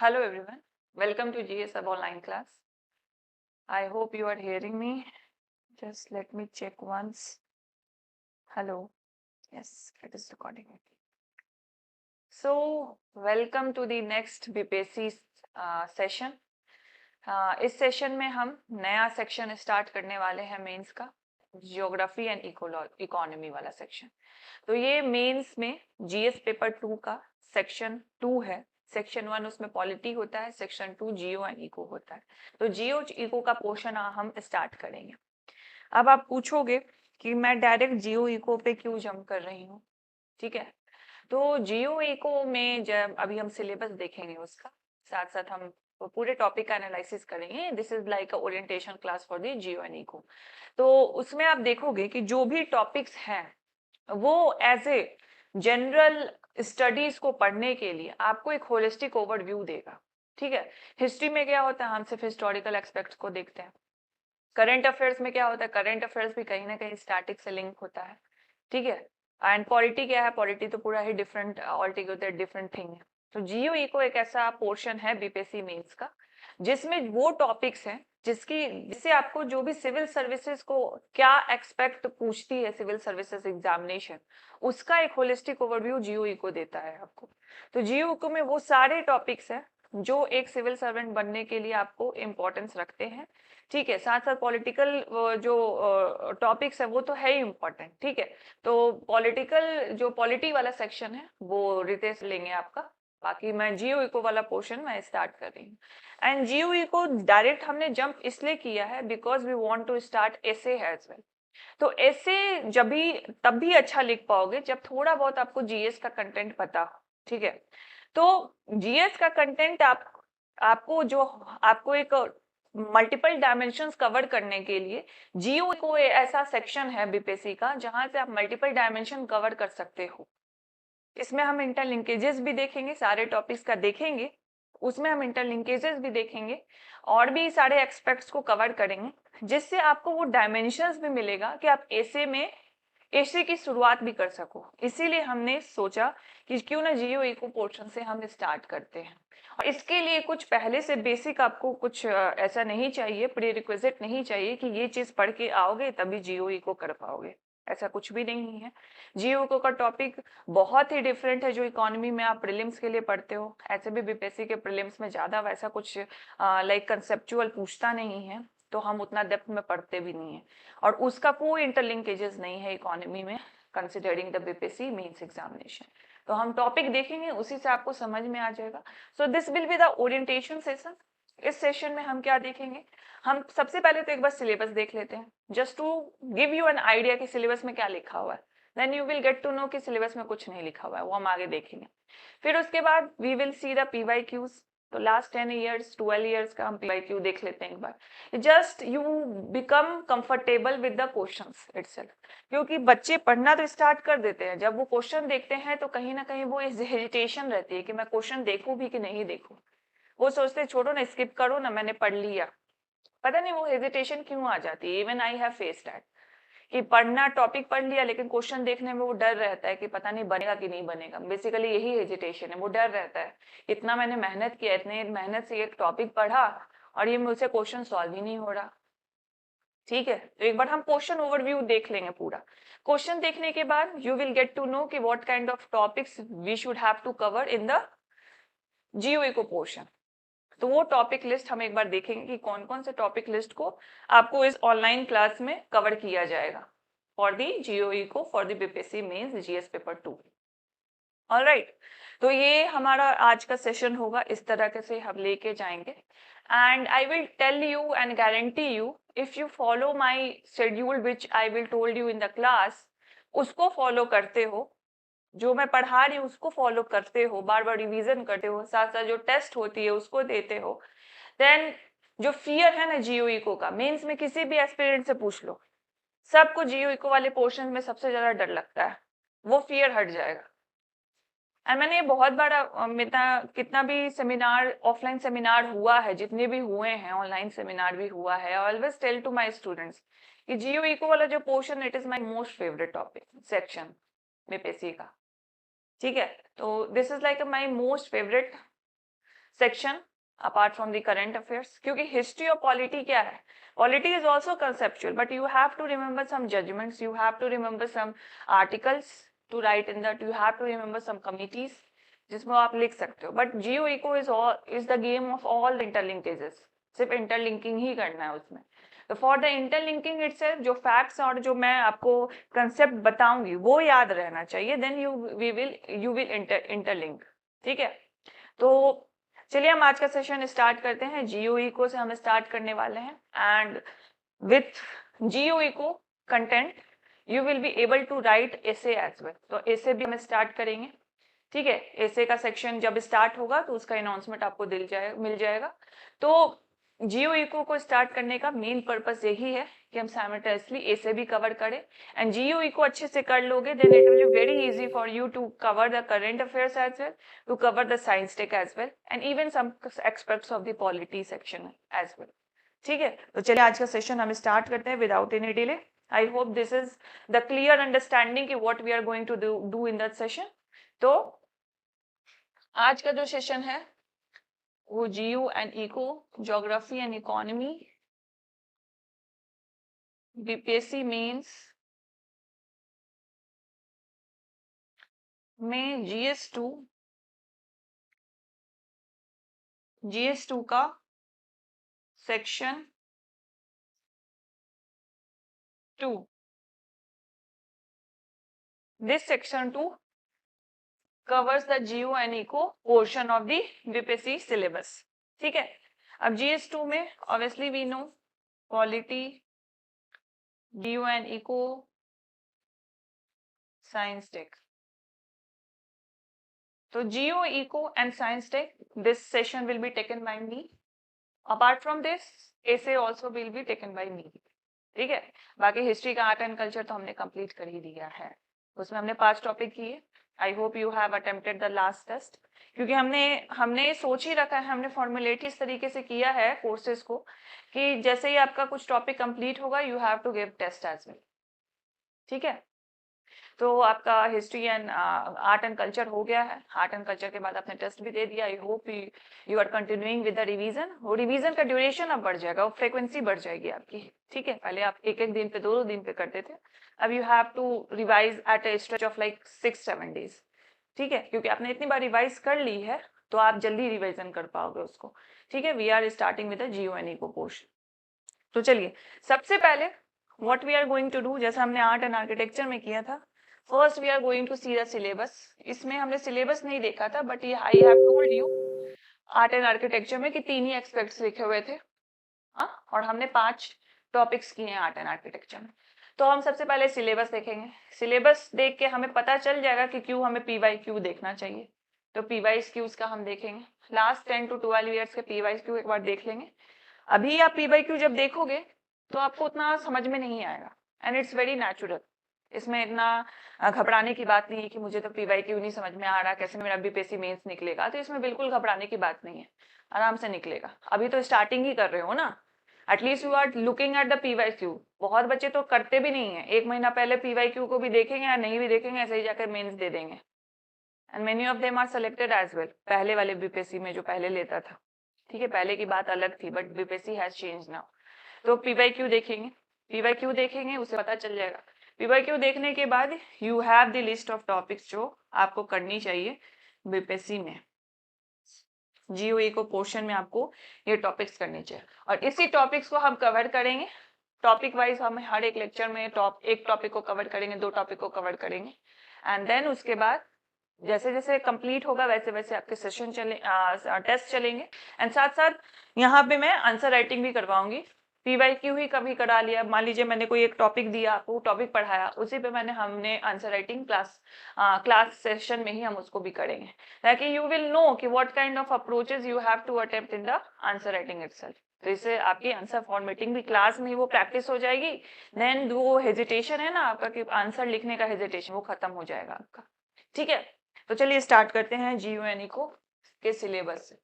Hello everyone, welcome to GSub online class. I hope you are hearing me. Just let me check once. Hello. Yes, it is recording. So, welcome to the next BPSC session. इस session में हम नया section start करने वाले हैं mains का, geography and economy वाला section. तो ये मेंस में जीएस पेपर 2 का सेक्शन 2 है. सेक्शन 1 उसमें पॉलिटी होता है, सेक्शन 2 जियो एंड इको होता है. तो जियो इको का पोर्शन हम स्टार्ट करेंगे. अब आप पूछोगे कि मैं डायरेक्ट जियो इको पे क्यों जंप कर रही हूँ. ठीक है, तो जियो इको में जब अभी हम सिलेबस देखेंगे उसका साथ साथ हम पूरे टॉपिक का एनालिसिस करेंगे. This is like a orientation class for the geo and eco. तो उसमें आप देखोगे कि जो भी टॉपिक्स हैं वो एज ए जनरल स्टडीज को पढ़ने के लिए आपको एक होलिस्टिक ओवरव्यू देगा. ठीक है, हिस्ट्री में क्या होता है, हम सिर्फ हिस्टोरिकल एस्पेक्ट्स को देखते हैं. करंट अफेयर्स में क्या होता है, करंट अफेयर्स भी कहीं ना कहीं स्टैटिक से लिंक होता है. ठीक है, एंड पॉलिटी क्या है, पॉलिटी तो पूरा ही डिफरेंट ऑलटुगेदर डिफरेंट थिंग है. तो जियो इको एक ऐसा पोर्शन है बीपीएससी मेंस का जिसमें वो टॉपिक्स हैं जिससे आपको जो भी सिविल सर्विसेज को क्या एक्सपेक्ट पूछती है सिविल सर्विसेज एग्जामिनेशन, उसका एक होलिस्टिक ओवरव्यू जियो इको देता है आपको. तो जियो इको में वो सारे टॉपिक्स हैं जो एक सिविल सर्वेंट बनने के लिए आपको इम्पोर्टेंस रखते हैं. ठीक है, साथ साथ पॉलिटिकल जो टॉपिक्स है वो तो है ही इम्पोर्टेंट. ठीक है, तो पॉलिटिकल जो पॉलिटी वाला सेक्शन है वो रितेश लेंगे आपका. बाकी मैं जियो इको वाला पोर्शन मैं स्टार्ट कर रही हूँ. एंड जियो इको डायरेक्ट हमने जंप इसलिए किया है because we want to start essay as well. तो ऐसे तब भी अच्छा लिख पाओगे जब थोड़ा बहुत आपको जीएस का कंटेंट पता हो. ठीक है, तो जीएस का कंटेंट आपको एक मल्टीपल डायमेंशंस कवर करने के लिए जियो को ऐसा सेक्शन है बीपीएससी का जहां से आप मल्टीपल डायमेंशन कवर कर सकते हो. इसमें हम इंटरलिंकेजेस भी देखेंगे, सारे टॉपिक्स का देखेंगे, उसमें हम इंटरलिंकेजेस भी देखेंगे और भी सारे एक्सपेक्ट्स को कवर करेंगे जिससे आपको वो डायमेंशंस भी मिलेगा कि आप एसे की शुरुआत भी कर सको. इसीलिए हमने सोचा कि क्यों ना जियो इको पोर्शन से हम स्टार्ट करते हैं. और इसके लिए कुछ पहले से बेसिक आपको कुछ ऐसा नहीं चाहिए, प्री रिक्विजिट नहीं चाहिए कि ये चीज पढ़ के आओगे तभी जियो इको कर पाओगे. ऐसा कुछ भी नहीं है. जियो इको का टॉपिक बहुत ही डिफरेंट है जो इकोनॉमी में आप प्रीलिम्स के लिए पढ़ते हो. ऐसे भी बीपीएससी के प्रीलिम्स में ज्यादा वैसा कुछ लाइक कंसेप्चुअल पूछता नहीं है, तो हम उतना डेप्थ में पढ़ते भी नहीं है और उसका कोई इंटरलिंकेजेस नहीं है इकोनॉमी में considering the BPSC mains examination. तो हम टॉपिक देखेंगे, उसी से आपको समझ में आ जाएगा. So this will be the orientation session. इस सेशन में हम क्या देखेंगे, हम सबसे पहले तो एक बार सिलेबस देख लेते हैं just to give you an idea कि सिलेबस में क्या लिखा हुआ है. Then you will get to know कि सिलेबस में कुछ नहीं लिखा हुआ है, वो हम आगे देखेंगे. फिर उसके बाद we will see the PYQs. तो लास्ट 10 ईयर्स 12 ईयर्स का हम पीवाईक्यू देख लेते हैं एक बार. Just you become comfortable with the questions itself, क्योंकि बच्चे पढ़ना तो स्टार्ट कर देते हैं, जब वो क्वेश्चन देखते हैं तो कहीं ना कहीं वो इस हेजिटेशन रहती है कि मैं क्वेश्चन देखूं भी कि नहीं देखूं. वो सोचते हैं छोड़ो ना, स्किप करो ना, मैंने पढ़ लिया. पता नहीं वो हेजिटेशन क्यों आ जाती है. Even I have faced that कि पढ़ना टॉपिक पढ़ लिया लेकिन क्वेश्चन देखने में वो डर रहता है कि पता नहीं बनेगा कि नहीं बनेगा. बेसिकली यही हेजिटेशन है, वो डर रहता है. इतना मैंने मेहनत किया, इतने मेहनत से एक टॉपिक पढ़ा और ये मुझसे क्वेश्चन सॉल्व ही नहीं हो रहा. ठीक है, तो एक बार हम क्वेश्चन ओवरव्यू देख लेंगे पूरा. क्वेश्चन देखने के बाद you will get to know कि what kind of topics we should have to cover in the geo eco portion. तो वो टॉपिक लिस्ट हम एक बार देखेंगे कि कौन कौन से टॉपिक लिस्ट को आपको इस ऑनलाइन क्लास में कवर किया जाएगा for the geo eco for the BPSC mains GS paper 2. Alright, तो ये हमारा आज का सेशन होगा, इस तरह से हम लेके जाएंगे. And I will tell you and guarantee you if you follow my schedule which I will told you in the class, उसको फॉलो करते हो, जो मैं पढ़ा रही हूँ उसको फॉलो करते हो, बार बार रिवीजन करते हो, साथ साथ जो टेस्ट होती है उसको देते हो, देन जो फियर है ना जियो इको का, मेंस में किसी भी एस्पिरेंट से पूछ लो, सबको जियो इको वाले पोर्शन में सबसे ज्यादा डर लगता है, वो फियर हट जाएगा. एंड मैंने ये बहुत बड़ा कितना भी सेमिनार, ऑफलाइन सेमिनार हुआ है, जितने भी हुए हैं, ऑनलाइन सेमिनार भी हुआ है, I always tell to my students कि जियो इको वाला जो portion it is my most favourite topic section BPSC का. ठीक है, तो this is like my most favourite section apart from the current affairs, क्योंकि हिस्ट्री और पॉलिटी क्या है, polity is also conceptual but you have to remember some judgements, you have to remember some articles to write in that, you have to remember some committees जिसमें आप लिख सकते हो। But geo eco is the game of all the interlinkages, सिर्फ interlinking ही करना है उसमें। तो फॉर द इंटरलिंकिंग इटसेल्फ जो फैक्ट्स और जो मैं आपको कंसेप्ट बताऊंगी वो याद रहना चाहिए, देन यू विल इंटरलिंक। ठीक है, तो चलिए हम आज का सेशन स्टार्ट करते हैं। जियो इको से हम स्टार्ट करने वाले हैं and with geo eco content you will be able to write essay as well. तो एसे भी हम स्टार्ट करेंगे। ठीक है, एसे का सेक्शन जब स्टार्ट होगा तो उसका अनाउंसमेंट आपको मिल जाएगा। तो जियो इको को स्टार्ट करने का मेन पर्पस यही है कि हम साइमल्टेनियसली एसे भी कवर करें एंड जियो इको अच्छे से कर लोगे then it will be very easy for you to cover the current affairs as well, to cover the science tech as well and even some aspects of the polity section as well. ठीक है, तो चलिए आज का session हम start करते हैं without any delay. I hope this is the clear understanding कि what we are going to do in that session. तो आज का जो सेशन है वो geo and eco, geography and economy, BPSC mains में जीएस2 का section 2। This section 2 covers the geo and eco portion of the BPSC syllabus। ठीक है, अब GS2 में obviously we know polity, geo and eco, science tech। तो geo, eco and science tech this session will be taken by me। apart from this essay also will be taken by me। ठीक है, बाकी history का art and culture तो हमने complete कर ही दिया है, उसमें हमने 5 टॉपिक किए। I hope you have attempted the last test, क्योंकि हमने सोच ही रखा है, हमने फॉर्मुलेट इस तरीके से किया है कोर्सेज को कि जैसे ही आपका कुछ टॉपिक कंप्लीट होगा you have to give test as well. ठीक है, तो आपका history and art and culture हो गया है। आर्ट एंड कल्चर के बाद आपने टेस्ट भी दे दिया। I hope you are continuing with the revision. वो रिवीजन का ड्यूरेशन अब बढ़ जाएगा, वो फ्रीक्वेंसी बढ़ जाएगी आपकी। ठीक है, पहले आप एक दिन पे 2 दिन पे करते थे, अब you have to revise at a stretch of like 6-7 days. ठीक है, क्योंकि आपने इतनी बार रिवाइज कर ली है तो आप जल्दी रिवाइजन कर पाओगे उसको। ठीक है, we are starting with the geo and eco portion. तो चलिए सबसे पहले what we are going to do, जैसा हमने आर्ट एंड आर्किटेक्चर में किया था, first we are going to see the syllabus. इसमें हमने सिलेबस नहीं देखा था बट ये I have told you art and architecture में कि 3 ही एक्सपेक्ट्स लिखे हुए थे। हाँ, और हमने 5 टॉपिक्स किए हैं आर्ट एंड आर्किटेक्चर में। तो हम सबसे पहले सिलेबस देखेंगे। सिलेबस देख के हमें पता चल जाएगा कि क्यों हमें PYQ देखना चाहिए। तो PYQs का हम देखेंगे, लास्ट 10 to 12 ईयर्स के PYQ एक बार देख लेंगे। अभी आप PYQ जब देखोगे तो आपको उतना समझ में नहीं आएगा एंड इट्स वेरी नेचुरल। इसमें इतना घबराने की बात नहीं है कि मुझे तो PYQ नहीं समझ में आ रहा, कैसे मेरा बीपीएससी मेंस निकलेगा। तो इसमें बिल्कुल घबराने की बात नहीं है, आराम से निकलेगा। अभी तो स्टार्टिंग ही कर रहे हो ना, at least you are looking at the PYQ। बहुत बच्चे तो करते भी नहीं है, 1 महीना पहले PYQ को भी देखेंगे या नहीं भी देखेंगे, ऐसे ही जाकर मेंस दे देंगे and many of them are selected as well. पहले वाले बीपीएससी में जो पहले लेता था, ठीक है, पहले की बात अलग थी but BPSC has change now. तो PYQ देखेंगे, उससे पता चल जाएगा। PYQ देखने के बाद you have the list of topics जो आपको करनी चाहिए बीपीएससी में। जियो इको पोर्शन में आपको ये टॉपिक्स करने चाहिए और इसी टॉपिक्स को हम कवर करेंगे टॉपिक वाइज। हम हर एक लेक्चर में एक टॉपिक को कवर करेंगे, 2 टॉपिक को कवर करेंगे एंड देन उसके बाद जैसे जैसे कंप्लीट होगा वैसे वैसे आपके सेशन टेस्ट चलेंगे एंड साथ साथ यहाँ पे मैं आंसर राइटिंग भी करवाऊंगी। PYQ ही कभी करा लिया, मान लीजिए मैंने कोई एक टॉपिक दिया, आपको टॉपिक पढ़ाया, उसी पे हमने आंसर राइटिंग क्लास सेशन में ही हम उसको भी करेंगे, ताकि यू विल नो कि what kind of approaches you have to attempt in the answer writing itself. तो इससे आपकी आंसर फॉर्मेटिंग भी क्लास में वो प्रैक्टिस हो जाएगी। देन वो हेजिटेशन है ना आपका कि आंसर लिखने का हेजिटेशन, वो खत्म हो जाएगा आपका। ठीक है, तो चलिए स्टार्ट करते हैं जियो एंड इको के सिलेबस से।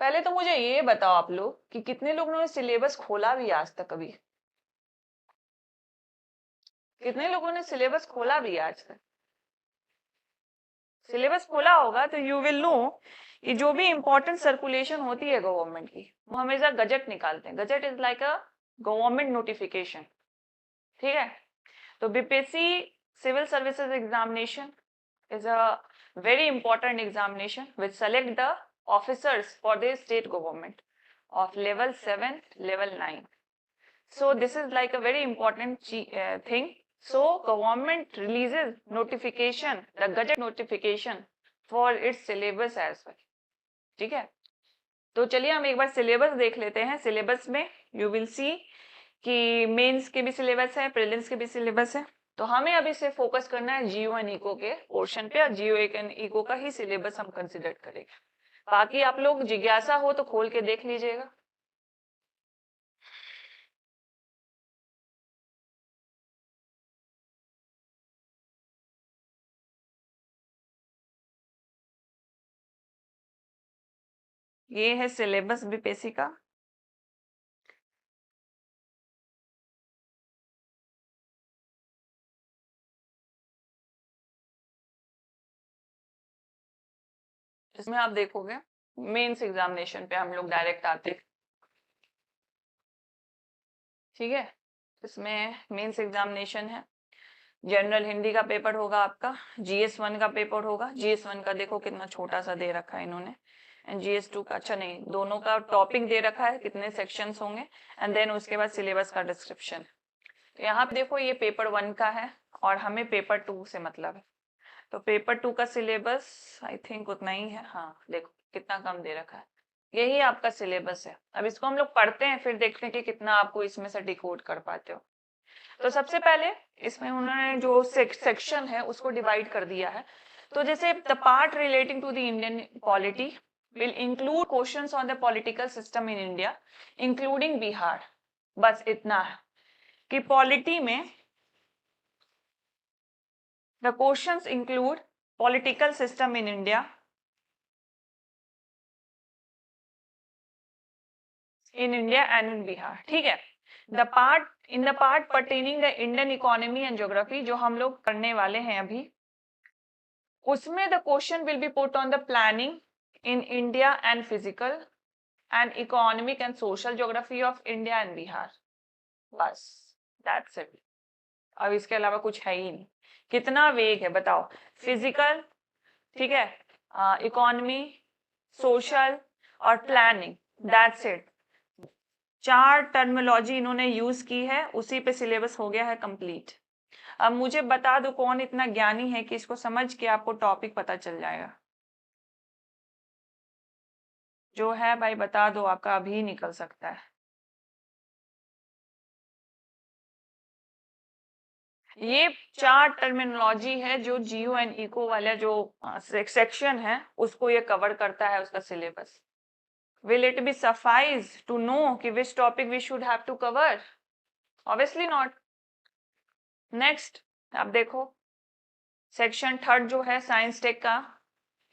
पहले तो मुझे ये बताओ आप लोग कि कितने लोगों ने सिलेबस खोला भी आज तक? कभी कितने लोगों ने सिलेबस खोला भी आज तक? सिलेबस खोला होगा तो यू विल नो ये जो भी इंपॉर्टेंट सर्कुलेशन होती है गवर्नमेंट की, वो हमेशा गजट निकालते हैं। Gazette is like a government notification, ठीक है। तो BPSC civil services examination is a very important examination which select the officers for the state government of level 7, level 9. So this is like a very important thing. So government releases notification, the gazette notification for its syllabus as well. ठीक है, तो चलिए हम एक बार syllabus देख लेते हैं। Syllabus में यू विल सी कि मेंस के भी सिलेबस है, प्रीलिम्स के भी सिलेबस है। तो हमें अभी से फोकस करना है जीओ एंड इको के पोर्शन पे, और जीओ एंड इको का ही सिलेबस हम कंसिडर करेंगे। बाकी आप लोग जिज्ञासा हो तो खोल के देख लीजिएगा। ये है सिलेबस बीपीएससी का। इसमें आप देखोगे मेंस एग्जामिनेशन पे हम लोग डायरेक्ट आते, ठीक है। इसमें मेंस एग्जामिनेशन है, जनरल हिंदी का पेपर होगा आपका, जीएस 1 का पेपर होगा। जीएस 1 का देखो कितना छोटा सा दे रखा है इन्होंने, एंड जीएस 2 का, अच्छा नहीं, दोनों का टॉपिक दे रखा है, कितने सेक्शंस होंगे, एंड देन उसके बाद सिलेबस का डिस्क्रिप्शन। तो यहाँ पे देखो ये पेपर 1 का है और हमें पेपर 2 से मतलब है। तो पेपर 2 का सिलेबस आई थिंक उतना ही है, हाँ देखो कितना कम दे रखा है। यही आपका सिलेबस है। अब इसको हम लोग पढ़ते हैं, फिर देखते हैं कि कितना आपको इसमें से डिकोड कर पाते हो। तो सबसे पहले इसमें उन्होंने जो सेक्शन है उसको डिवाइड कर दिया है। तो जैसे the part relating to the Indian polity will include questions on the political system in India including Bihar. बस इतना है कि पॉलिटी में the questions include political system in India, in India and in Bihar, ठीक है। The part in the part pertaining the Indian economy and geography, जो हम लोग करने वाले हैं अभी, उसमें the question will be put on the planning in India and physical and economic and social geography of India and Bihar. बस that's it. अब इसके अलावा कुछ है ही नहीं। कितना वेग है बताओ, फिजिकल, ठीक है, इकोनॉमी, सोशल और प्लानिंग, दैट्स इट। 4 टर्मिनोलॉजी इन्होंने यूज की है, उसी पे सिलेबस हो गया है कंप्लीट। अब मुझे बता दो कौन इतना ज्ञानी है कि इसको समझ के आपको टॉपिक पता चल जाएगा। जो है भाई बता दो, आपका अभी निकल सकता है। ये 4 टर्मिनोलॉजी है जो जियो एंड इको वाला जो सेक्शन है उसको ये कवर करता है, उसका syllabus. Will it be suffice to know कि which topic we should have to cover? Obviously not. Next, आप देखो सेक्शन 3 जो है साइंस टेक का,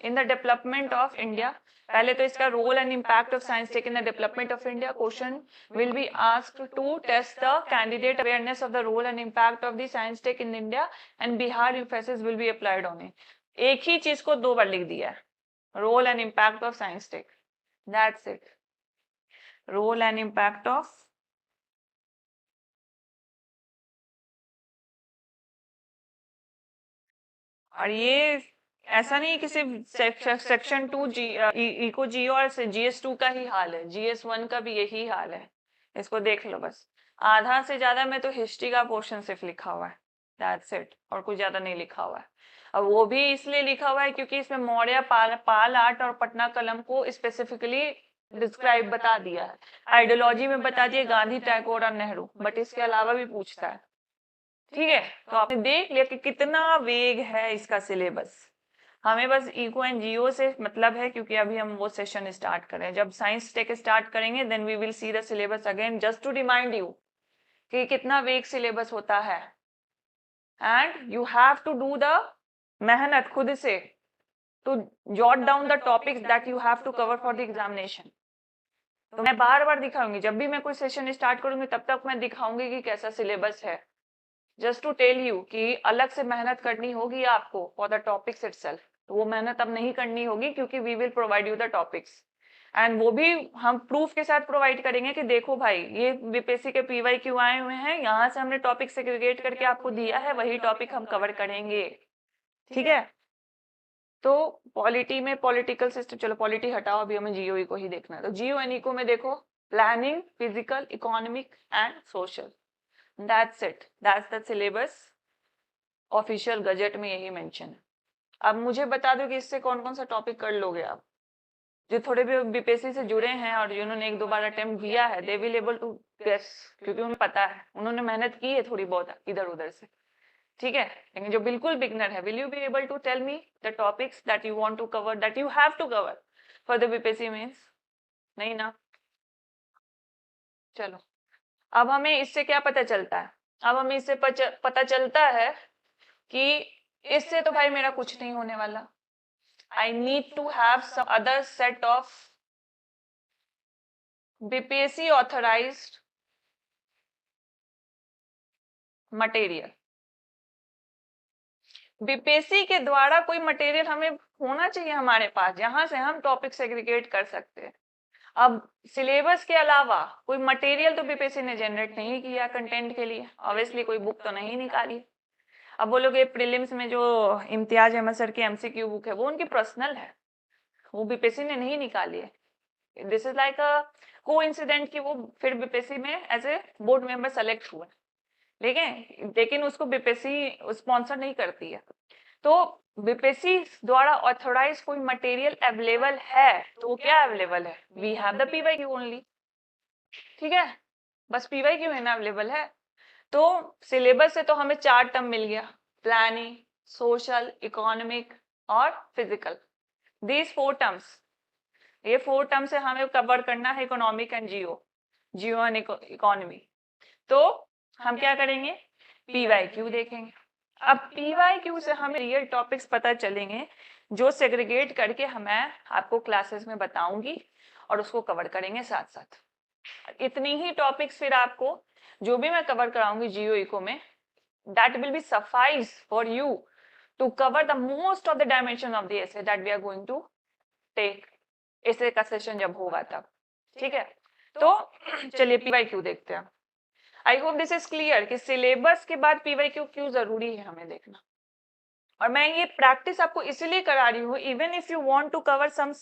in the development of India. पहले तो इसका role and impact of science tech in the development of India question will be asked to test the candidate awareness of the role and impact of the science tech in India and Bihar emphasis will be applied on it. एक ही चीज को 2 बार लिख दिया है, role and impact of science tech, that's it. Role and impact of और ये ऐसा नहीं कि सिर्फ सेक्शन 2 इको जियो और जीएस 2 का ही हाल है, जीएस 1 का भी यही हाल है। इसको देख लो बस, आधा से ज्यादा में तो हिस्ट्री का पोर्शन सिर्फ लिखा हुआ है, दैट्स इट, और कुछ ज्यादा नहीं लिखा हुआ है। अब वो भी इसलिए लिखा हुआ है क्योंकि इसमें मौर्य, पाल आर्ट और पटना कलम को स्पेसिफिकली डिस्क्राइब बता दिया है। आइडियोलॉजी में बता दिया गांधी, टैगोर और नेहरू, बट इसके अलावा भी पूछता है, ठीक है। तो आपने देख लिया कि कितना वेग है इसका सिलेबस। हमें बस इको एंड जियो से मतलब है क्योंकि अभी हम वो सेशन स्टार्ट कर रहे हैं। जब साइंस टेक स्टार्ट करेंगे then we will see the syllabus again, just to remind you कि कितना वेग सिलेबस होता है। And you have to do the मेहनत खुद से to jot down the topics that you have to cover for the examination. तो मैं बार बार दिखाऊंगी, जब भी मैं कोई सेशन स्टार्ट करूंगी तब तक मैं दिखाऊंगी कि कैसा सिलेबस है, जस्ट टू टेल यू कि अलग से मेहनत करनी होगी आपको फॉर द टॉपिक्स इटसेल्फ। तो वो मेहनत अब नहीं करनी होगी, क्योंकि we will provide you the topics, and वो भी हम प्रूफ के साथ प्रोवाइड करेंगे कि देखो भाई ये बीपीएससी के पीवाई क्यू आए हुए हैं, यहाँ से हमने टॉपिक सेग्रीगेट करके आपको दिया है, वही टॉपिक हम कवर करेंगे। ठीक है, तो पॉलिटी में पॉलिटिकल सिस्टम, चलो पॉलिटी हटाओ, अभी हमें जीओई को ही देखना है। तो जीओ एंड इको में देखो planning, physical, economic and social, that's it, that's the syllabus, official gazette में यही मेंशन है। अब मुझे बता दो कि इससे कौन कौन सा टॉपिक कर लोगे आप, जो थोड़े भी बीपीएससी से जुड़े हैं और जिन्होंने एक दो बार अटेम्प्ट किया है, they will able to guess, क्योंकि उन्हें पता है, उन्होंने मेहनत की है थोड़ी बहुत इधर उधर से। ठीक है, लेकिन जो बिल्कुल बिगनर है, will you be able to tell me the topics that you want to cover, that you have to cover for the BPSC mains? नहीं ना। चलो, अब हमें इससे क्या पता चलता है? अब हमें इससे पता चलता है कि इससे तो भाई मेरा कुछ नहीं होने वाला, I need to have some other set of BPSC authorized material। BPSC के द्वारा कोई मटेरियल हमें होना चाहिए हमारे पास, जहां से हम टॉपिक सेग्रीगेट कर सकते हैं। अब सिलेबस के अलावा कोई मटेरियल तो बीपीएससी ने जनरेट नहीं किया कंटेंट के लिए, ऑब्वियसली कोई बुक तो नहीं निकाली। अब बोलोगे प्रीलिम्स में जो इम्तियाज अहमद सर की एमसीक्यू बुक है वो उनकी पर्सनल है, वो बीपीएससी ने नहीं निकाली है। This is like a coincident कि वो फिर बीपीएससी में as a board member select हुए, लेकिन उसको बीपीएससी स्पॉन्सर नहीं करती है। तो बीपीएससी द्वारा ऑथोराइज कोई मटेरियल अवेलेबल है तो वो क्या अवेलेबल है? We have the PYQ only. ठीक है, बस पीवाईक्यू है ना अवेलेबल है। तो सिलेबस से तो हमें 4 टर्म मिल गया, प्लानिंग, सोशल, इकोनॉमिक और फिजिकल, दीज 4 टर्म्स। ये 4 टर्म से हमें कवर करना है economic and Jio and economy. तो हम क्या करेंगे? पीवाईक्यू देखेंगे। अब पीवाईक्यू से हमें रियल टॉपिक्स पता चलेंगे, जो सेग्रीगेट करके मैं आपको क्लासेस में बताऊंगी और उसको कवर करेंगे साथ साथ। इतनी ही टॉपिक्स फिर आपको जो भी मैं कवर कराऊंगी जियो इको में, that will be suffice for you to cover the most of the dimension of the essay that we are going to take essay का सेशन जब होगा तब। ठीक है, तो चलिए पीवाईक्यू देखते हैं। आई होप दिस इज क्लियर कि सिलेबस के बाद पीवाईक्यू क्यों जरूरी है हमें देखना। और मैं ये प्रैक्टिस आपको इसलिए करा रही हूँ, even if you want to cover some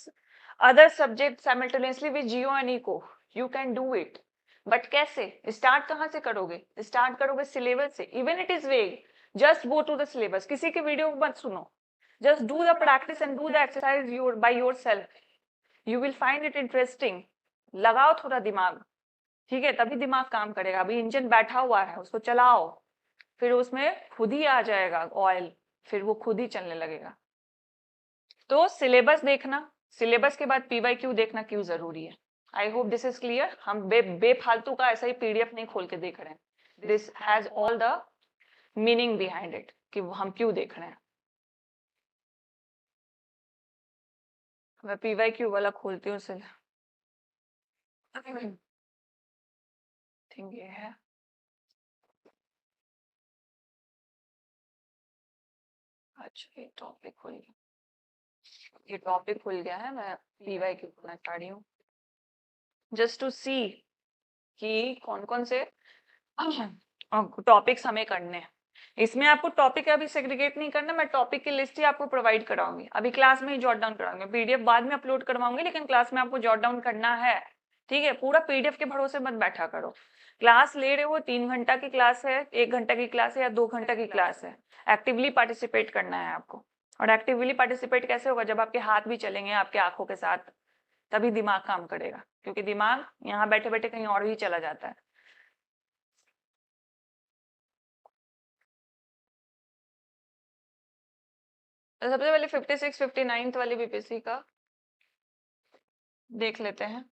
other subject simultaneously with geo and eco, you can do it. But कैसे स्टार्ट, कहाँ से करोगे? स्टार्ट करोगे सिलेबस से। Even it is vague, just go to the syllabus, किसी के video मत सुनो, just do the practice and do the exercise by yourself, you will find it interesting. लगाओ थोड़ा दिमाग, ठीक है, तभी दिमाग काम करेगा। अभी इंजन बैठा हुआ है, उसको चलाओ, फिर उसमें खुद ही आ जाएगा ऑयल, फिर वो खुद ही चलने लगेगा। तो सिलेबस देखना, सिलेबस के बाद पीवाईक्यू देखना क्यों जरूरी है। आई होप दिस इज क्लियर। हम बेफालतू का ऐसा ही पीडीएफ नहीं खोल के देख रहे हैं, this has all the meaning behind it कि हम क्यों देख रहे हैं। मैं पीवाईक्यू वाला खोलती हूँ, थिंक ये है। अच्छा, ये टॉपिक खुल गया, ये टॉपिक खुल गया है, मैं पीवाईक्यू खोलना चाह रही हूँ जस्ट टू सी कि कौन कौन से टॉपिक्स हमें करने हैं। इसमें आपको टॉपिक अभी सेग्रीगेट नहीं करना, मैं टॉपिक की लिस्ट ही आपको प्रोवाइड कराऊंगी, अभी क्लास में ही जॉट डाउन कराऊंगी, पीडीएफ बाद में अपलोड करवाऊंगी, लेकिन क्लास में आपको जॉट डाउन करना है। ठीक है, पूरा पीडीएफ के भरोसे मत बैठा करो। क्लास ले रहे हो, 3 घंटा की क्लास है, 1 घंटा की क्लास है या 2 घंटा की क्लास है, एक्टिवली पार्टिसिपेट करना है आपको। और एक्टिवली पार्टिसिपेट कैसे होगा? जब आपके हाथ भी चलेंगे आपके आंखों के साथ, तभी दिमाग काम करेगा, क्योंकि दिमाग यहाँ बैठे बैठे कहीं और ही चला जाता है। तो सबसे पहले 56 59 वाली बीपीएससी का देख लेते हैं।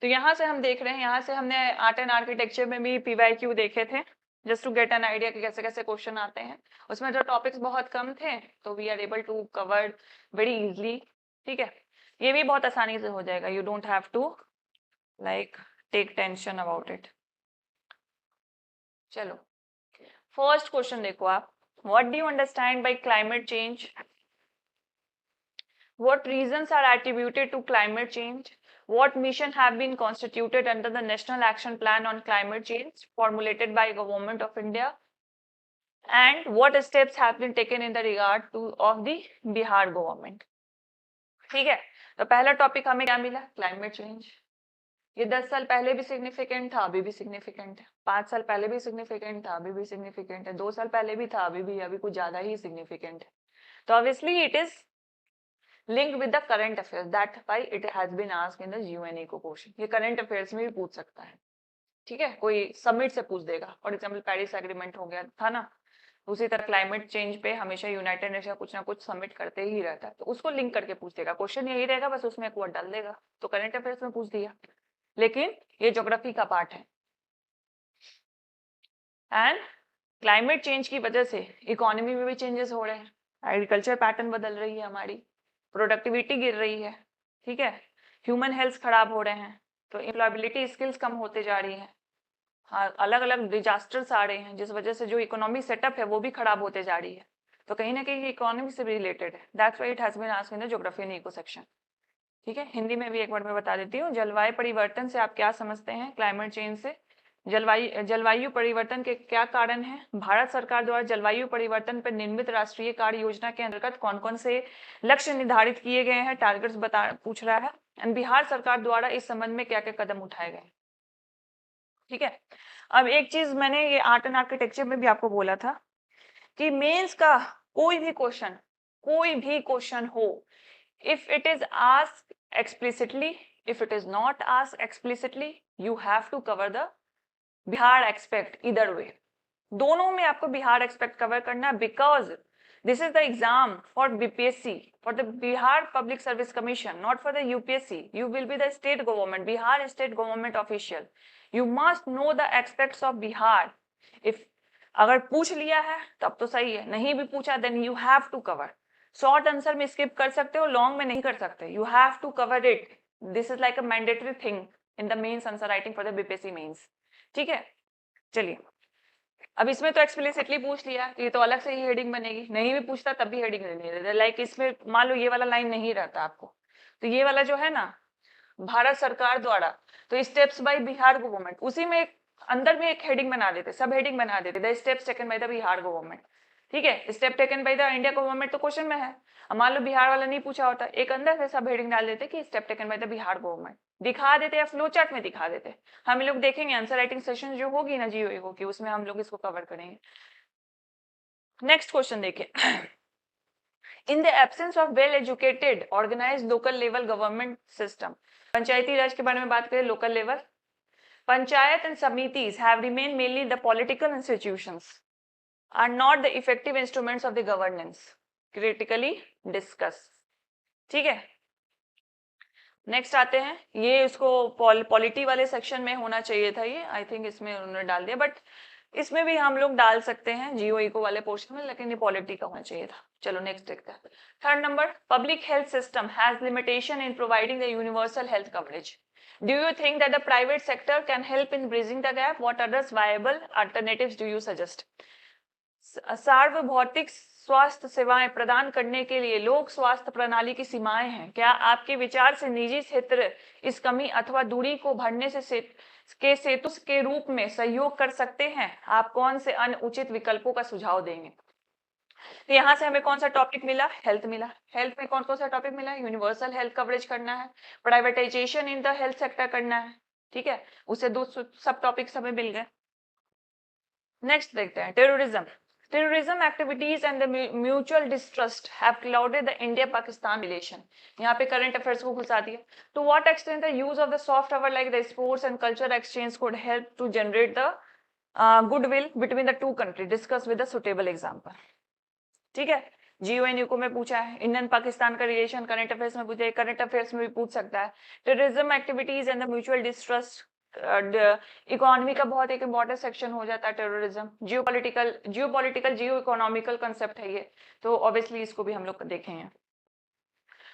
तो यहाँ से हम देख रहे हैं, यहाँ से हमने आर्ट एंड आर्किटेक्चर में भी पीवाईक्यू देखे थे, just to get an idea कि कैसे कैसे क्वेश्चन आते हैं। उसमें जो टॉपिक्स बहुत कम थे तो we are able to cover very easily. ठीक है, ये भी बहुत आसानी से हो जाएगा, you don't have to like take tension about it. चलो, फर्स्ट क्वेश्चन देखो आप, what do you understand by climate change? What reasons are attributed to climate change? What mission have been constituted under the National Action Plan on Climate Change formulated by Government of India? And what steps have been taken in the regard to of the Bihar government? ठीक है, तो पहला topic हमें क्या मिला? Climate change. ये 10 साल पहले भी सिग्निफिकेंट था, अभी भी सिग्निफिकेंट है। 5 साल पहले भी सिग्निफिकेंट था, अभी भी सिग्निफिकेंट है। 2 साल पहले भी था, अभी भी, अभी कुछ ज्यादा ही सिग्निफिकेंट है। तो obviously it is linked with the current affairs, that why it has been asked in the GUNE को क्वेश्चन। ये करंट अफेयर्स में भी पूछ सकता है, ठीक है, कोई समिट से पूछ देगा। फॉर एग्जांपल पेरिस एग्रीमेंट हो गया था ना, उसी तरह क्लाइमेट चेंज पे हमेशा यूनाइटेड नेशन कुछ ना कुछ सबमिट करते ही रहता है, तो उसको लिंक करके पूछ देगा। क्वेश्चन यही रहेगा, बस उसमें एक वर्ड डाल देगा, तो करंट अफेयर्स में पूछ दिया, लेकिन ये ज्योग्राफी का पार्ट है। एंड क्लाइमेट चेंज की वजह से इकोनॉमी में भी चेंजेस हो रहे हैं, एग्रीकल्चर पैटर्न बदल रही है, हमारी प्रोडक्टिविटी गिर रही है, ठीक है, ह्यूमन हेल्थ खराब हो रहे हैं, तो एम्प्लॉयबिलिटी स्किल्स कम होते जा रही हैं, हाँ, अलग अलग डिजास्टर्स आ रहे हैं, जिस वजह से जो इकोनॉमिक सेटअप है वो भी खराब होते जा रही है। तो कहीं ना कहीं इकोनॉमी से भी रिलेटेड है। That's why it has been asked in the geography and eco section. ठीक है, हिंदी में भी एक बार मैं बता देती हूँ। जलवायु परिवर्तन से आप क्या समझते हैं? क्लाइमेट चेंज से जलवायु परिवर्तन के क्या कारण हैं? भारत सरकार द्वारा जलवायु परिवर्तन पर निर्मित राष्ट्रीय कार्य योजना के अंतर्गत कौन कौन से लक्ष्य निर्धारित किए गए हैं? टारगेट्स पूछ रहा है। एंड बिहार सरकार द्वारा इस संबंध में क्या क्या कदम उठाए गए? ठीक है, अब एक चीज मैंने ये आर्ट एंड आर्किटेक्चर में भी आपको बोला था कि मेंस का कोई भी क्वेश्चन हो, if it is asked explicitly, if it is not asked explicitly, you have to cover the Bihar aspect either way. दोनों में आपको बिहार एक्सपेक्ट कवर करना, because this is the exam for BPSC, for the Bihar public service commission, not for the UPSC. You will be the state government, Bihar state government official. You must know the aspects of Bihar. If अगर पूछ लिया है तब तो सही है, नहीं भी पूछा then you have to cover. Short answer में स्किप कर सकते हो, लॉन्ग में नहीं कर सकते, you have to cover it. This is like a mandatory thing in the mains answer writing for the BPSC mains. ठीक है, चलिए, अब इसमें तो एक्सप्लिसिटली पूछ लिया, ये तो अलग से ही हेडिंग बनेगी, नहीं भी पूछता तब भी हेडिंग नहीं देता। लाइक इसमें मान लो ये वाला लाइन नहीं रहता आपको, तो ये वाला जो है ना, भारत सरकार द्वारा, तो स्टेप्स बाय बिहार गवर्नमेंट, उसी में एक अंदर में एक हेडिंग बना देते, सब हेडिंग बना देते, the steps taken by the Bihar government. ठीक है, step taken by the India government तो क्वेश्चन में है, अब मान लो बिहार वाला नहीं पूछा होता, एक अंदर से सब हेडिंग डाल देते कि step taken by the Bihar government, दिखा देते या फ्लो चार्ट में दिखा देते। हम लोग देखेंगे आंसर राइटिंग सेशन जो होगी ना जीओ की, उसमें हम लोग इसको कवर करेंगे। नेक्स्ट क्वेश्चन देखिए, in the absence of well educated organised local level government system, Panchayati Raj के बारे में बात करें, local level, panchayat and samitis have remain mainly the political institutions, are not the effective instruments of the governance, critically discuss। ठीक है, next आते हैं, ये इसको पॉलिटी वाले सेक्शन में होना चाहिए था, ये आई थिंक इसमें उन्होंने डाल दिया, बट इसमें भी हम लोग डाल सकते हैं जियो इको वाले पोर्शन में, लेकिन ये पॉलिटी का होना चाहिए था। चलो नेक्स्ट देखते हैं। Third number, public health system has limitation in providing the universal health coverage. Do you think that the private sector can help in bridging the gap? What others viable alternatives do you suggest? सार्वभौतिक स्वास्थ्य सेवाएं प्रदान करने के लिए लोक स्वास्थ्य प्रणाली की सीमाएं हैं। क्या आपके विचार से निजी क्षेत्र इस कमी अथवा दूरी को भरने से सेतु के रूप में सहयोग कर सकते हैं? आप कौन से अन्य उचित विकल्पों का सुझाव देंगे? तो यहाँ से हमें कौन सा टॉपिक मिला? हेल्थ मिला। हेल्थ में कौन कौन सा टॉपिक मिला? यूनिवर्सल हेल्थ कवरेज करना है, privatisation in the health sector करना है। ठीक है, उससे दो सब टॉपिक्स हमें मिल गए। नेक्स्ट देखते हैं, terrorism. Terrorism activities and the mutual distrust have clouded the India-Pakistan relation. यहाँ पे current affairs को घुसा दिया। To what extent the use of the soft power like the sports and culture exchange could help to generate the goodwill between the two countries? Discuss with a suitable example. ठीक है, GUNU को में पूछा है, Indian Pakistan का relation current affairs में पूछा है, करंट अफेयर्स में भी पूछ सकता है। Terrorism activities and the mutual distrust, economy का बहुत एक इंपॉर्टेंट सेक्शन हो जाता है टेररिज्म। जियो इकोनॉमिकल कंसेप्ट है ये, तो ऑब्वियसली इसको भी हम लोग देखेंगे।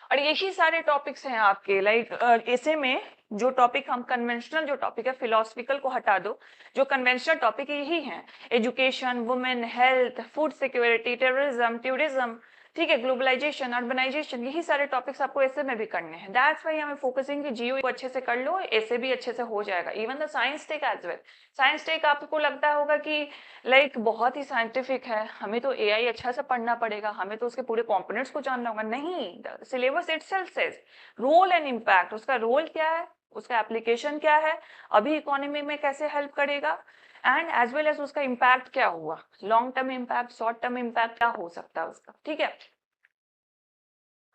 और यही सारे टॉपिक्स हैं आपके, लाइक ऐसे में जो टॉपिक हम कन्वेंशनल जो टॉपिक है फिलोसफिकल को हटा दो, जो कन्वेंशनल टॉपिक यही हैं, education, women, health, food security, terrorism, tourism, ठीक है, ग्लोबलाइजेशन, अर्बनाइजेशन, यही सारे टॉपिक्स आपको ऐसे में भी करने हैं। दैट्स व्हाई हमें फोकसिंग कि जीओ को अच्छे से कर लो, ऐसे भी अच्छे से हो जाएगा। Even the science tech as well, science tech आपको लगता होगा कि लाइक बहुत ही साइंटिफिक है, हमें तो एआई अच्छा से पढ़ना पड़ेगा, हमें तो उसके पूरे कंपोनेंट्स को जानना होगा। नहीं, syllabus itself says role and impact, उसका रोल क्या है, उसका एप्लीकेशन क्या है, अभी इकोनॉमी में कैसे हेल्प करेगा, एंड एज वेल एज उसका इम्पैक्ट क्या हुआ, long term impact, short term impact क्या हो सकता है उसका, ठीक है।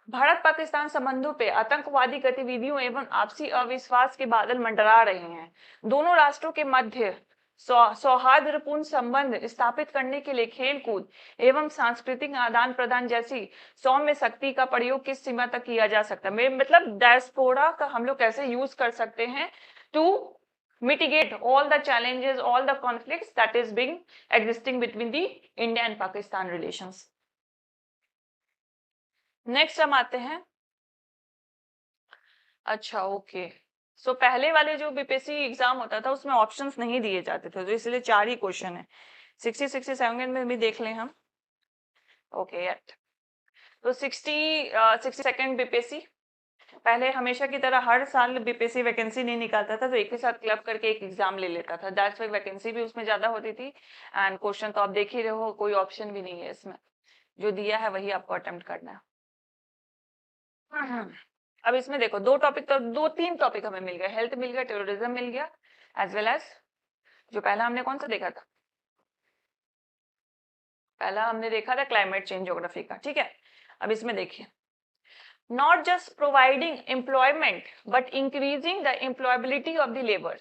भारत पाकिस्तान संबंधों पे आतंकवादी गतिविधियों एवं आपसी अविश्वास के बादल मंडरा रहे हैं। दोनों राष्ट्रों के मध्य सौहार्दपूर्ण संबंध स्थापित करने के लिए खेलकूद एवं सांस्कृतिक आदान प्रदान जैसी सौम्य शक्ति का प्रयोग किस सीमा तक किया जा सकता है, मतलब डायस्पोरा का हम लोग कैसे यूज कर सकते हैं to mitigate all the challenges, all the conflicts that is being existing between the India and Pakistan relations. Next हम आते हैं, अच्छा ओके, सो पहले वाले जो बीपीएससी एग्जाम होता था उसमें ऑप्शंस नहीं दिए जाते थे, तो इसलिए 4 ही क्वेश्चन है। 60 67 में भी देख लें हम, ओके तो 62nd बीपीएससी, पहले हमेशा की तरह हर साल बीपीएससी वैकेंसी नहीं निकालता था, तो एक ही साथ क्लब करके एक एग्जाम ले लेता था, दैट्स व्हाई वैकेंसी भी उसमें ज्यादा होती थी, एंड क्वेश्चन तो आप देख ही रहे हो, कोई ऑप्शन भी नहीं है इसमें, जो दिया है वही आपको अटेम्प्ट करना है। अब इसमें देखो दो टॉपिक, तो 2-3 टॉपिक हमें मिल गए, हेल्थ मिल गया, टेररिज्म मिल गया, एज वेल एज जो पहला हमने कौन सा देखा था, पहला हमने देखा था क्लाइमेट चेंज ज्योग्राफी का, ठीक है। अब इसमें देखिए, not just providing employment but increasing the employability of the labor,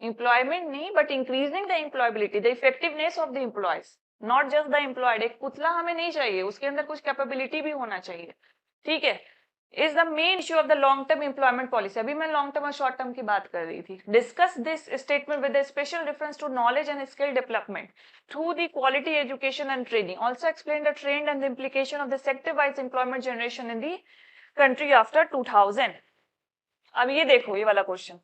employment नहीं but increasing the employability, the effectiveness of the employees, not just the employed। एक पुतला हमें नहीं चाहिए, उसके अंदर कुछ कैपेबिलिटी भी होना चाहिए, ठीक है, is the main issue of the long term employment policy। अभी मैं long term और short term की बात कर रही थी। Discuss this statement with a special reference to knowledge and skill development through the quality education and training। Also explain the trend and the implication of the sector wise employment generation in the country after 2000। अब ये देखो ये वाला question,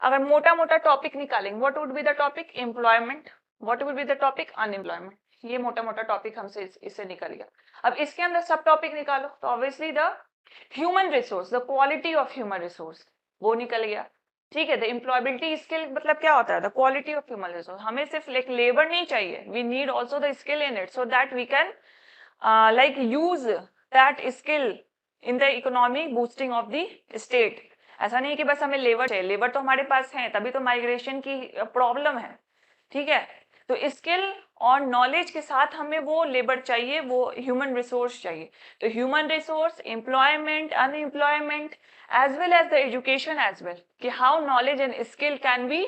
अगर मोटा मोटा topic निकालेंगे, what would be the topic, employment, what would be the topic, unemployment, ये मोटा मोटा टॉपिक हमसे इससे निकल गया। अब इसके अंदर सब टॉपिक निकालो, तो obviously the human resource, the quality of human resource, वो निकल गया, ठीक है। द एम्प्लॉयबिलिटी स्किल मतलब क्या होता है, the quality of human resource, हमें सिर्फ लाइक लेबर नहीं चाहिए, we need also the skill in it, so that we can like use that skill in the economy boosting of the state. ऐसा नहीं कि बस हमें लेबर चाहिए, लेबर तो हमारे पास है, तभी तो माइग्रेशन की प्रॉब्लम है, ठीक है। तो स्किल और नॉलेज के साथ हमें वो लेबर चाहिए, वो ह्यूमन रिसोर्स चाहिए। तो human resource, employment, unemployment, as well as the education as well, कि how knowledge and skill can be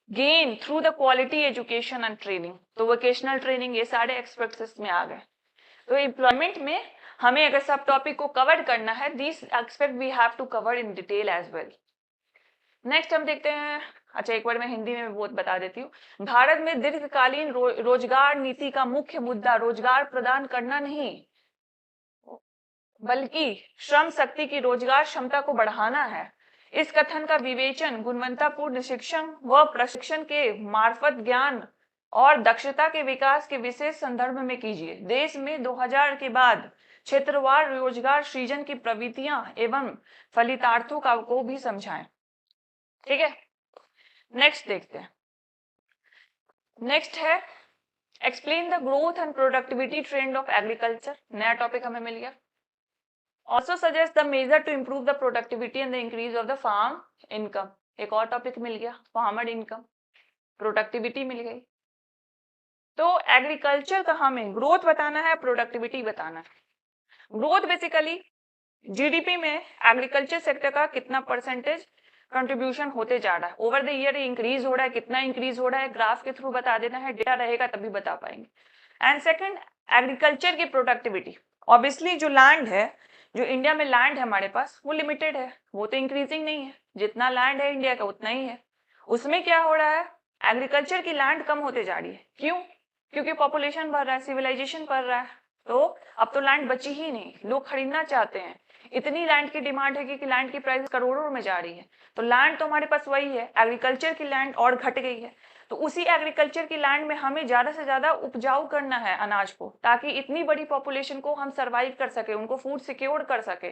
gain through the quality education and training. तो वोकेशनल ट्रेनिंग, ये सारे एक्सपेक्ट्स इसमें आ गए। तो एम्प्लॉयमेंट में हमें अगर सब टॉपिक को कवर करना है, this aspect we have to cover in detail as well. Next हम देखते हैं, अच्छा एक बार मैं हिंदी में बहुत बता देती हूँ। भारत में दीर्घकालीन रोजगार नीति का मुख्य मुद्दा रोजगार प्रदान करना नहीं, बल्कि श्रम शक्ति की रोजगार क्षमता को बढ़ाना है। इस कथन का विवेचन गुणवत्तापूर्ण शिक्षण व प्रशिक्षण के मार्फत ज्ञान और दक्षता के विकास के विशेष संदर्भ में कीजिए। देश में 2000 के बाद क्षेत्रवार रोजगार सृजन की प्रवृत्तियां एवं फलितार्थों का को भी समझाएं, ठीक है। नेक्स्ट देखते हैं, नेक्स्ट है explain the growth and productivity trend of agriculture, नया टॉपिक हमें मिल गया। Also suggest the measure to improve the productivity and the increase of the farm income, एक और टॉपिक मिल गया, फार्मर इनकम, प्रोडक्टिविटी मिल गई। तो एग्रीकल्चर का हमें ग्रोथ बताना है, प्रोडक्टिविटी बताना है। ग्रोथ बेसिकली जीडीपी में एग्रीकल्चर सेक्टर का कितना परसेंटेज कंट्रीब्यूशन होते जा रहा है, ओवर द ईयर इंक्रीज हो रहा है, कितना इंक्रीज हो रहा है, ग्राफ के थ्रू बता देना है, डेटा रहेगा तभी बता पाएंगे। एंड सेकंड एग्रीकल्चर की प्रोडक्टिविटी, ऑब्वियसली जो लैंड है, जो इंडिया में लैंड है हमारे पास, वो लिमिटेड है, वो तो इंक्रीजिंग नहीं है, जितना लैंड है इंडिया का उतना ही है। उसमें क्या हो रहा है, एग्रीकल्चर की लैंड कम होते जा रही है, क्यों, क्योंकि पॉपुलेशन बढ़ रहा है, सिविलाइजेशन बढ़ रहा है, तो अब तो लैंड बची ही नहीं, लोग खरीदना चाहते हैं, इतनी लैंड की डिमांड है कि लैंड की प्राइस करोड़ों में जा रही है। तो लैंड तो हमारे पास वही है, एग्रीकल्चर की लैंड और घट गई है। तो उसी एग्रीकल्चर की लैंड में हमें ज्यादा से ज्यादा उपजाऊ करना है अनाज को, ताकि इतनी बड़ी पॉपुलेशन को हम सरवाइव कर सके, उनको फूड सिक्योर कर सके।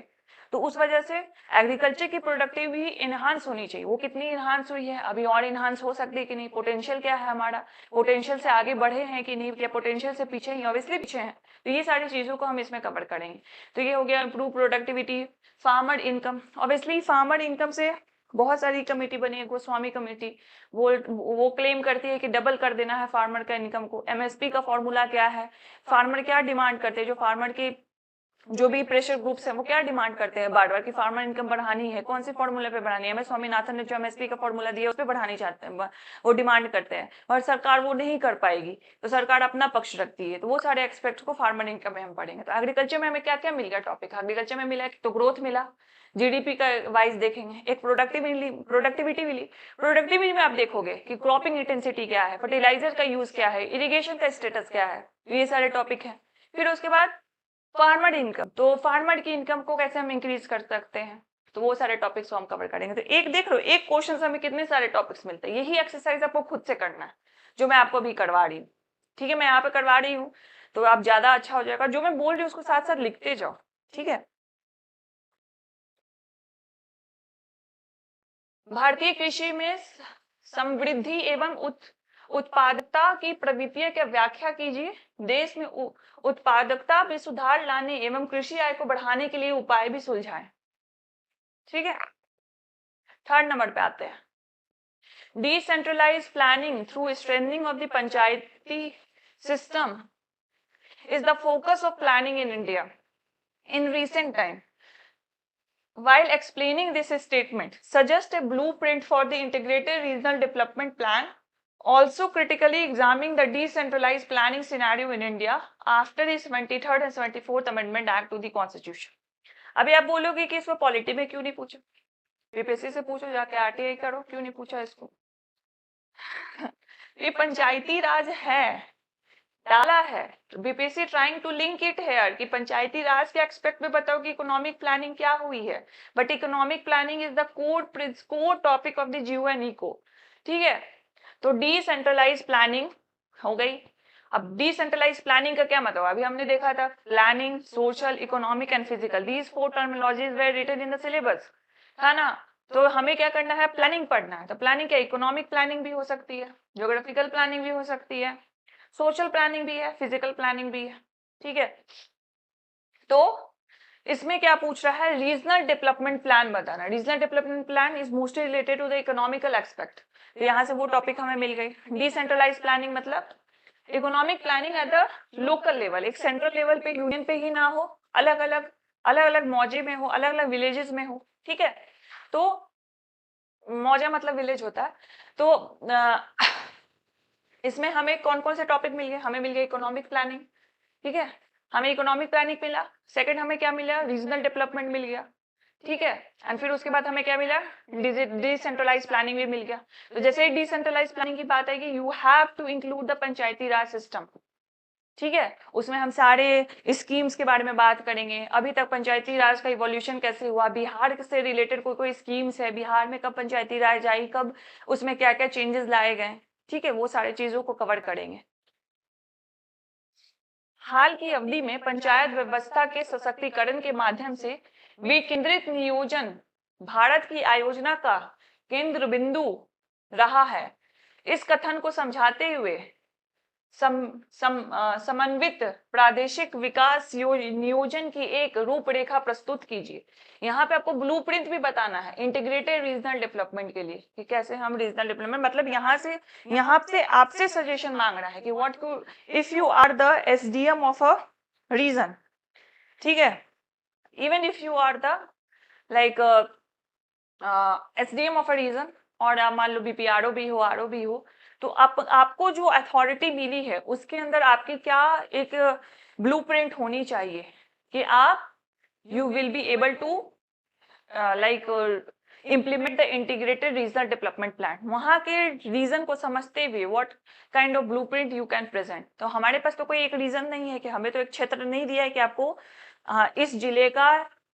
तो उस वजह से एग्रीकल्चर की प्रोडक्टिविटी इनहांस होनी चाहिए। वो कितनी इनहांस हुई है, अभी और इनहांस हो सकती है कि नहीं, पोटेंशियल क्या है हमारा, पोटेंशियल से आगे बढ़े हैं कि नहीं, या पोटेंशियल से पीछे हैं, ऑब्वियसली पीछे हैं। तो ये सारी चीजों को हम इसमें कवर करेंगे। तो ये हो गया improve productivity. Farmer income, obviously farmer income से बहुत सारी कमेटी बनी है, गोस्वामी कमेटी, वो क्लेम करती है कि डबल कर देना है फार्मर का इनकम को। एमएसपी का फॉर्मूला क्या है, फार्मर क्या डिमांड करते हैं, जो फार्मर की जो भी प्रेशर ग्रुप्स हैं वो क्या डिमांड करते हैं बार बार कि फार्मर इनकम बढ़ानी है, कौन से फॉर्मूले पे बढ़ानी है, एम एस स्वामीनाथन ने जो एमएसपी का फॉर्मूला दिया उस पे बढ़ानी चाहते हैं, वो डिमांड करते हैं, और सरकार वो नहीं कर पाएगी, तो सरकार अपना पक्ष रखती है। तो वो सारे एक्सपेक्ट को फार्मर इनकम में हम पढ़ेंगे। तो एग्रीकल्चर में हमें क्या क्या मिल गया टॉपिक, एग्रीकल्चर में मिला तो ग्रोथ मिला, जीडीपी का वाइज देखेंगे, एक प्रोडक्टिविटी मिली। प्रोडक्टिविटी में आप देखोगे कि क्रॉपिंग इंटेंसिटी क्या है, फर्टिलाइजर का यूज क्या है, इरिगेशन का स्टेटस क्या है, ये सारे टॉपिक है। फिर उसके बाद फार्मर इनकम, तो फार्मर की इनकम को कैसे हम इंक्रीज कर सकते हैं, तो वो सारे टॉपिक्स को हम कवर करेंगे। तो एक देख लो, एक क्वेश्चन से हमें कितने सारे टॉपिक्स मिलते हैं। यही एक्सरसाइज आपको खुद से करना है, जो मैं आपको भी करवा रही हूँ। ठीक है, मैं यहाँ पे करवा रही हूँ तो आप ज्यादा अच्छा हो जाएगा, जो मैं बोल रही हूँ उसको साथ साथ लिखते जाओ। ठीक है, भारतीय कृषि में समृद्धि एवं उत्पादकता की प्रवृत्तियों की व्याख्या कीजिए। देश में उत्पादकता में सुधार लाने एवं कृषि आय को बढ़ाने के लिए उपाय भी सुलझाएं। ठीक है, थर्ड नंबर पे आते हैं। Decentralised planning through strengthening of the Panchayati system is the focus of planning in India in recent time. While explaining this statement, suggest a blueprint for the integrated regional development plan, also critically examining the decentralized planning scenario in India after the 73rd and 74th Amendment Act to the Constitution. अभी आप बोलोगे कि इसको polity में क्यों नहीं पूछा, BPSC से पूछो, जाके आरटीआई करो, क्यों नहीं पूछा इसको। ये पंचायती राज है, डाला है, BPSC trying to link it here कि पंचायती राज के एक्सपेक्ट में बताओ कि इकोनॉमिक प्लानिंग क्या हुई है, but economic planning is the core topic of the geo and eco. ठीक है, तो डिसेंट्रलाइज प्लानिंग हो गई। अब डिसेंट्रलाइज प्लानिंग का क्या मतलब, अभी हमने देखा था planning, social, economic and physical, these 4 terminologies were written in the syllabus, है ना। तो हमें क्या करना है, प्लानिंग पढ़ना है। तो प्लानिंग क्या, इकोनॉमिक प्लानिंग भी हो सकती है, ज्योग्राफिकल प्लानिंग भी हो सकती है, सोशल प्लानिंग भी है, फिजिकल प्लानिंग भी है। ठीक है, तो इसमें क्या पूछ रहा है, रीजनल डेवलपमेंट प्लान बताना। Regional development plan is mostly related to the economical aspect. तो यहाँ से वो टॉपिक हमें मिल गई। डिसेंट्रलाइज प्लानिंग मतलब economic planning at the local level, एक सेंट्रल लेवल पे, यूनियन पे ही ना हो, अलग अलग मौजे में हो, अलग अलग विलेजेस में हो। ठीक है, तो मौजा मतलब विलेज होता है। तो इसमें हमें कौन कौन से टॉपिक मिल गए, हमें मिल गया इकोनॉमिक प्लानिंग। ठीक है, हमें इकोनॉमिक प्लानिंग मिला। सेकंड हमें क्या मिला, रीजनल डेवलपमेंट मिल गया। ठीक है, एंड फिर उसके बाद हमें क्या मिला, डिसेंट्रलाइज प्लानिंग भी मिल गया। तो जैसे ही डिसेंट्रलाइज प्लानिंग की बात आएगी, you have to include the Panchayati Raj system. ठीक है, उसमें हम सारे स्कीम्स के बारे में बात करेंगे। अभी तक पंचायती राज का इवोल्यूशन कैसे हुआ, बिहार से रिलेटेड कोई कोई स्कीम्स है, बिहार में कब पंचायती राज आई, कब उसमें क्या क्या चेंजेस लाए गए। ठीक है, वो सारी चीजों को कवर करेंगे। हाल की अवधि में पंचायत व्यवस्था के सशक्तिकरण के माध्यम से विकेंद्रित नियोजन भारत की आयोजना का केंद्र बिंदु रहा है। इस कथन को समझाते हुए समन्वित प्रादेशिक विकास नियोजन की एक रूपरेखा प्रस्तुत कीजिए। यहाँ पे आपको ब्लूप्रिंट भी बताना है इंटीग्रेटेड रीजनल डेवलपमेंट के लिए, कि कैसे हम रीजनल डेवलपमेंट, मतलब यहाँ से आपसे सजेशन मांग रहा है कि what if you are the SDM of a region. ठीक है, even if you are the like SDM of a region, और मान लो बीपीआरओ भी हो, आरओ भी हो, तो आपको जो अथॉरिटी मिली है उसके अंदर आपकी क्या एक ब्लूप्रिंट होनी चाहिए कि आप you will be able to like implement the integrated regional development plan, वहाँ के रीजन को समझते हुए what kind of blueprint you can present. तो हमारे पास तो कोई एक रीजन नहीं है कि हमें तो एक क्षेत्र नहीं दिया है कि आपको इस जिले का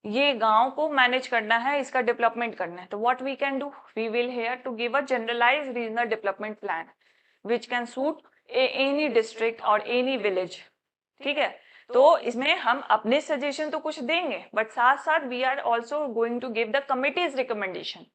ये गांव को मैनेज करना है, इसका डेवलपमेंट करना है। तो what we can do, we will here to give a generalise regional development plan which can suit any district और एनी विलेज। ठीक है, तो इसमें हम अपने सजेशन तो कुछ देंगे, बट साथ साथ we are also going to give the committees recommendation.